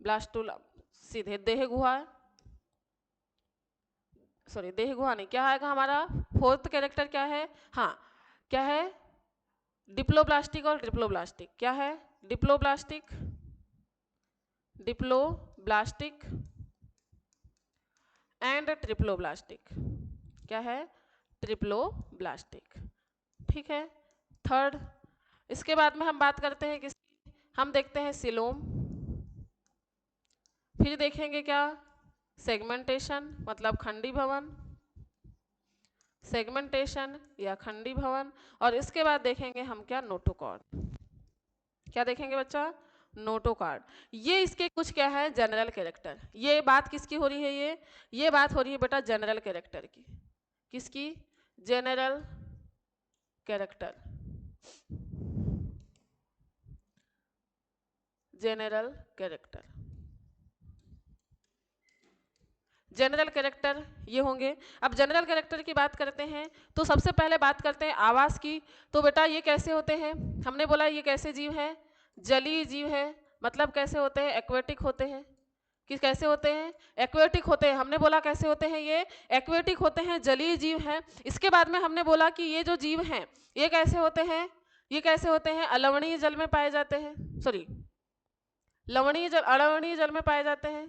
A: ब्लास्टोला सीधे देह गुहा, देह गुहा नहीं, क्या आएगा हमारा? फोर्थ कैरेक्टर क्या है? हाँ, क्या है? डिप्लोब्लास्टिक और ट्रिप्लोब्लास्टिक। क्या है? Diploblastic, diploblastic and triploblastic. क्या है? ट्रिप्लोब्लास्टिक। ठीक है, थर्ड। इसके बाद में हम बात करते हैं किस? हम देखते हैं सिलोम। फिर देखेंगे क्या? सेगमेंटेशन मतलब खंडी भवन। सेगमेंटेशन या खंडी भवन। और इसके बाद देखेंगे हम क्या? नोटोकॉर्ड। क्या देखेंगे बच्चा? नोटोकॉर्ड। ये इसके कुछ क्या है? General character. ये बात किसकी हो रही है? ये बात हो रही है बेटा जनरल कैरेक्टर की। किसकी? General character. General character. General character ये होंगे। अब जनरल कैरेक्टर की बात करते हैं, तो सबसे पहले बात करते हैं आवास की। तो बेटा ये कैसे होते हैं? हमने बोला ये कैसे जीव है? जलीय जीव है। मतलब कैसे होते हैं? एक्वेटिक होते हैं। कि कैसे होते हैं? एक्वेटिक होते हैं। हमने बोला कैसे होते हैं? ये एक्वेटिक होते हैं, जलीय जीव हैं। इसके बाद में हमने बोला कि ये जो जीव हैं ये कैसे होते हैं? ये कैसे होते हैं? अलवणीय जल में पाए जाते हैं। लवणीय जल, अलवणीय जल में पाए जाते हैं।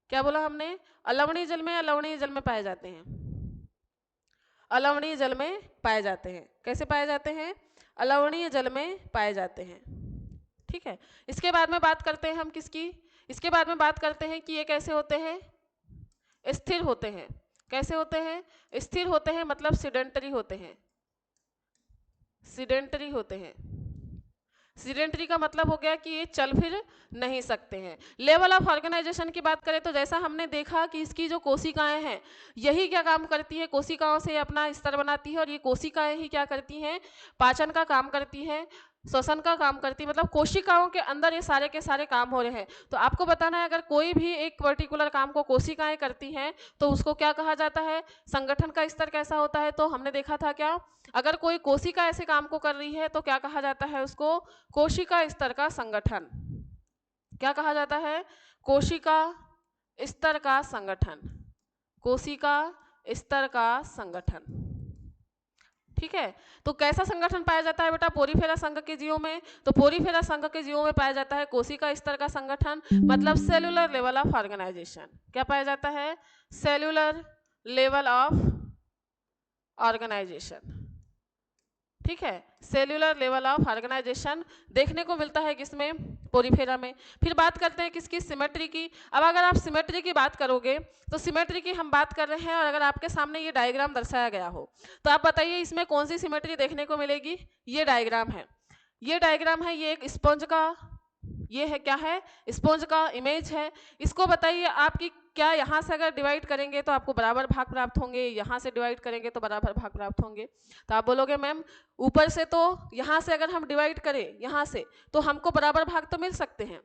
A: क्या बोला हमने? अलवणीय जल में, अलवणीय जल में पाए जाते हैं। अलवणीय जल में पाए जाते हैं। कैसे पाए जाते हैं? अलवणीय जल में पाए जाते हैं। ठीक है, इसके बाद में बात करते हैं हम किसकी? इसके बाद में बात करते हैं कि ये कैसे होते हैं? स्थिर होते हैं। कैसे होते हैं? स्थिर होते हैं मतलब सिडेंटरी होते हैं। सिडेंटरी होते हैं। सीडेंटरी का मतलब हो गया कि ये चल फिर नहीं सकते हैं। लेवल ऑफ ऑर्गेनाइजेशन की बात करें तो जैसा हमने देखा कि इसकी जो कोशिकाएं हैं यही क्या काम करती है, कोशिकाओं से अपना स्तर बनाती है और ये कोशिकाएं ही क्या करती हैं, पाचन का काम करती हैं, श्वसन का काम करती है, मतलब कोशिकाओं के अंदर ये सारे के सारे काम हो रहे हैं। तो आपको बताना है अगर कोई भी एक पर्टिकुलर काम को कोशिकाएं करती हैं तो उसको क्या कहा जाता है, संगठन का स्तर कैसा होता है। तो हमने देखा था क्या, अगर कोई कोशिका ऐसे काम को कर रही है तो क्या कहा जाता है उसको, कोशिका स्तर का संगठन। क्या कहा जाता है, कोशिका स्तर का संगठन, कोशिका स्तर का संगठन। ठीक है, तो कैसा संगठन पाया जाता है बेटा पोरीफेरा संघ के जीवों में, तो पोरीफेरा संघ के जीवों में पाया जाता है कोशिका स्तर का संगठन, मतलब सेल्यूलर लेवल ऑफ ऑर्गेनाइजेशन। क्या पाया जाता है, सेल्यूलर लेवल ऑफ ऑर्गेनाइजेशन। ठीक है, सेल्यूलर लेवल ऑफ ऑर्गेनाइजेशन देखने को मिलता है किसमें, पोरीफेरा में। फिर बात करते हैं किसकी, सिमेट्री की। अब अगर आप सिमेट्री की बात करोगे तो सिमेट्री की हम बात कर रहे हैं और अगर आपके सामने ये डायग्राम दर्शाया गया हो तो आप बताइए इसमें कौन सी सिमेट्री देखने को मिलेगी। ये डायग्राम है, ये डायग्राम है, ये एक स्पंज का, ये है क्या है, स्पंज का इमेज है। इसको बताइए आपकी क्या यहाँ से अगर डिवाइड करेंगे तो आपको बराबर भाग प्राप्त होंगे, यहाँ से डिवाइड करेंगे तो बराबर भाग प्राप्त होंगे। तो आप बोलोगे मैम ऊपर से तो यहाँ से अगर हम डिवाइड करें यहाँ से तो हमको बराबर भाग तो मिल सकते हैं,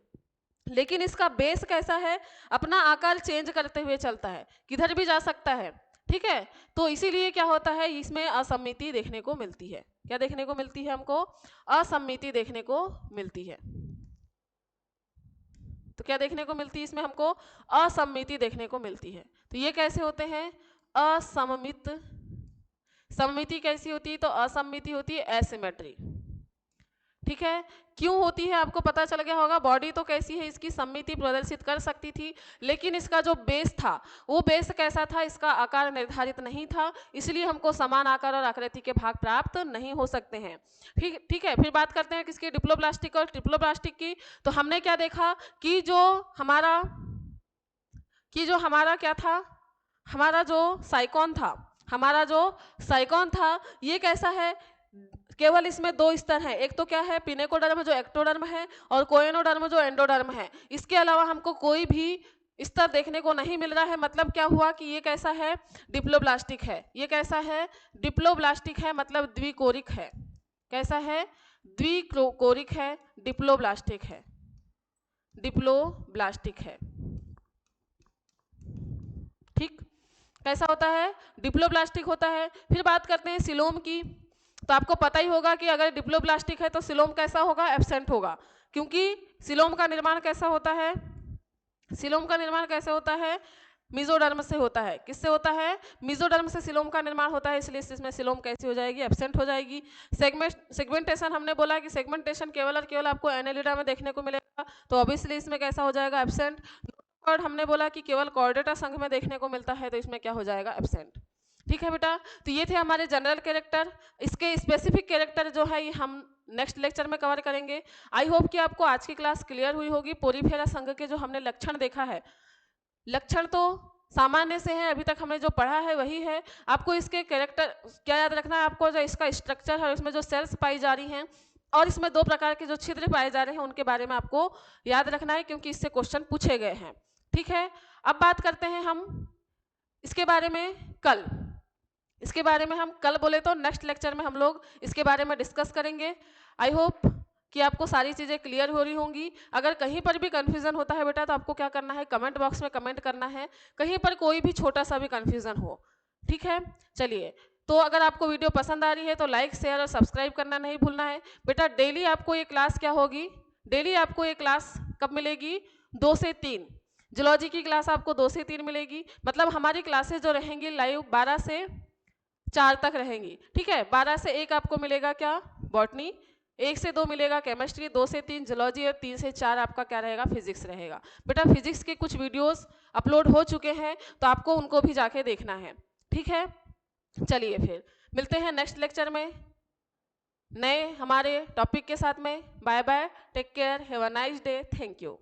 A: लेकिन इसका बेस कैसा है, अपना आकार चेंज करते हुए चलता है, किधर भी जा सकता है। ठीक है, तो इसीलिए क्या होता है, इसमें असम्मिति देखने को मिलती है। क्या देखने को मिलती है हमको, असम्मिति देखने को मिलती है। तो क्या देखने को मिलती है इसमें हमको, असम्मिति देखने को मिलती है। तो ये कैसे होते हैं, असममित। सममिति कैसी होती है, तो असम्मिति होती है एसिमेट्री। ठीक है, क्यों होती है आपको पता चल गया होगा। बॉडी तो कैसी है, इसकी सममिति प्रदर्शित कर सकती थी, लेकिन इसका जो बेस था वो बेस कैसा था, इसका आकार निर्धारित नहीं था, इसलिए हमको समान आकार और आकृति के भाग प्राप्त नहीं हो सकते हैं। ठीक है, फिर बात करते हैं किसकी, डिप्लोब्लास्टिक और ट्रिप्लोब्लास्टिक की। तो हमने क्या देखा कि जो हमारा क्या था, हमारा जो साइकोन था, ये कैसा है, केवल इसमें दो स्तर हैं, एक तो क्या है पिनेकोडर्म जो एक्टोडर्म है और कोएनोडर्म जो एंडोडर्म है। इसके अलावा हमको कोई भी स्तर देखने को नहीं मिल रहा है। मतलब क्या हुआ कि ये कैसा है, डिप्लोब्लास्टिक है। ये कैसा है, डिप्लोब्लास्टिक है, मतलब द्विकोरिक है। कैसा है, द्विकोरिक है, डिप्लोब्लास्टिक है, डिप्लोब्लास्टिक है। ठीक, कैसा होता है, डिप्लोब्लास्टिक होता है। फिर बात करते हैं सिलोम की। तो आपको पता ही होगा कि अगर डिप्लोब्लास्टिक है तो सिलोम कैसा होगा, एब्सेंट होगा, क्योंकि सिलोम का निर्माण कैसा होता है, सिलोम का निर्माण कैसे होता है, मिजोडर्म से होता है। किससे होता है, मिजोडर्म से सिलोम का निर्माण होता है, इसलिए इसमें सिलोम कैसी हो जाएगी, एब्सेंट हो जाएगी। सेगमेंटेशन हमने बोला कि सेगमेंटेशन केवल और केवल आपको एनेलिडा में देखने को मिलेगा, तो ऑब्वियसली इसमें कैसा हो जाएगा, एब्सेंट। और हमने बोला कि केवल कॉर्डेटा संघ में देखने को मिलता है, तो इसमें क्या हो जाएगा, एब्सेंट। ठीक है बेटा, तो ये थे हमारे जनरल कैरेक्टर। इसके स्पेसिफिक कैरेक्टर जो है ये हम नेक्स्ट लेक्चर में कवर करेंगे। आई होप कि आपको आज की क्लास क्लियर हुई होगी। पोरीफेरा संघ के जो हमने लक्षण देखा है, लक्षण तो सामान्य से हैं, अभी तक हमने जो पढ़ा है वही है। आपको इसके कैरेक्टर क्या याद रखना है, आपको जो इसका स्ट्रक्चर है, इसमें जो सेल्स पाई जा रही हैं और इसमें दो प्रकार के जो छिद्र पाए जा रहे हैं उनके बारे में आपको याद रखना है, क्योंकि इससे क्वेश्चन पूछे गए हैं। ठीक है, अब बात करते हैं हम इसके बारे में कल। इसके बारे में हम कल बोले तो नेक्स्ट लेक्चर में हम लोग इसके बारे में डिस्कस करेंगे। आई होप कि आपको सारी चीज़ें क्लियर हो रही होंगी। अगर कहीं पर भी कन्फ्यूज़न होता है बेटा तो आपको क्या करना है, कमेंट बॉक्स में कमेंट करना है, कहीं पर कोई भी छोटा सा भी कन्फ्यूज़न हो। ठीक है, चलिए, तो अगर आपको वीडियो पसंद आ रही है तो लाइक शेयर और सब्सक्राइब करना नहीं भूलना है। बेटा डेली आपको ये क्लास क्या होगी, डेली आपको ये क्लास कब मिलेगी, 2 से 3। जूलॉजी की क्लास आपको 2 से 3 मिलेगी, मतलब हमारी क्लासेस जो रहेंगी लाइव 12 से 4 तक रहेंगी। ठीक है, 12 से 1 आपको मिलेगा क्या, बॉटनी, 1 से 2 मिलेगा केमिस्ट्री, 2 से 3 जूलॉजी और 3 से 4 आपका क्या रहेगा, फिजिक्स रहेगा। बेटा फिजिक्स के कुछ वीडियोस अपलोड हो चुके हैं तो आपको उनको भी जाके देखना है। ठीक है, चलिए फिर मिलते हैं नेक्स्ट लेक्चर में नए हमारे टॉपिक के साथ में। Bye bye, take care, have a nice day, thank you.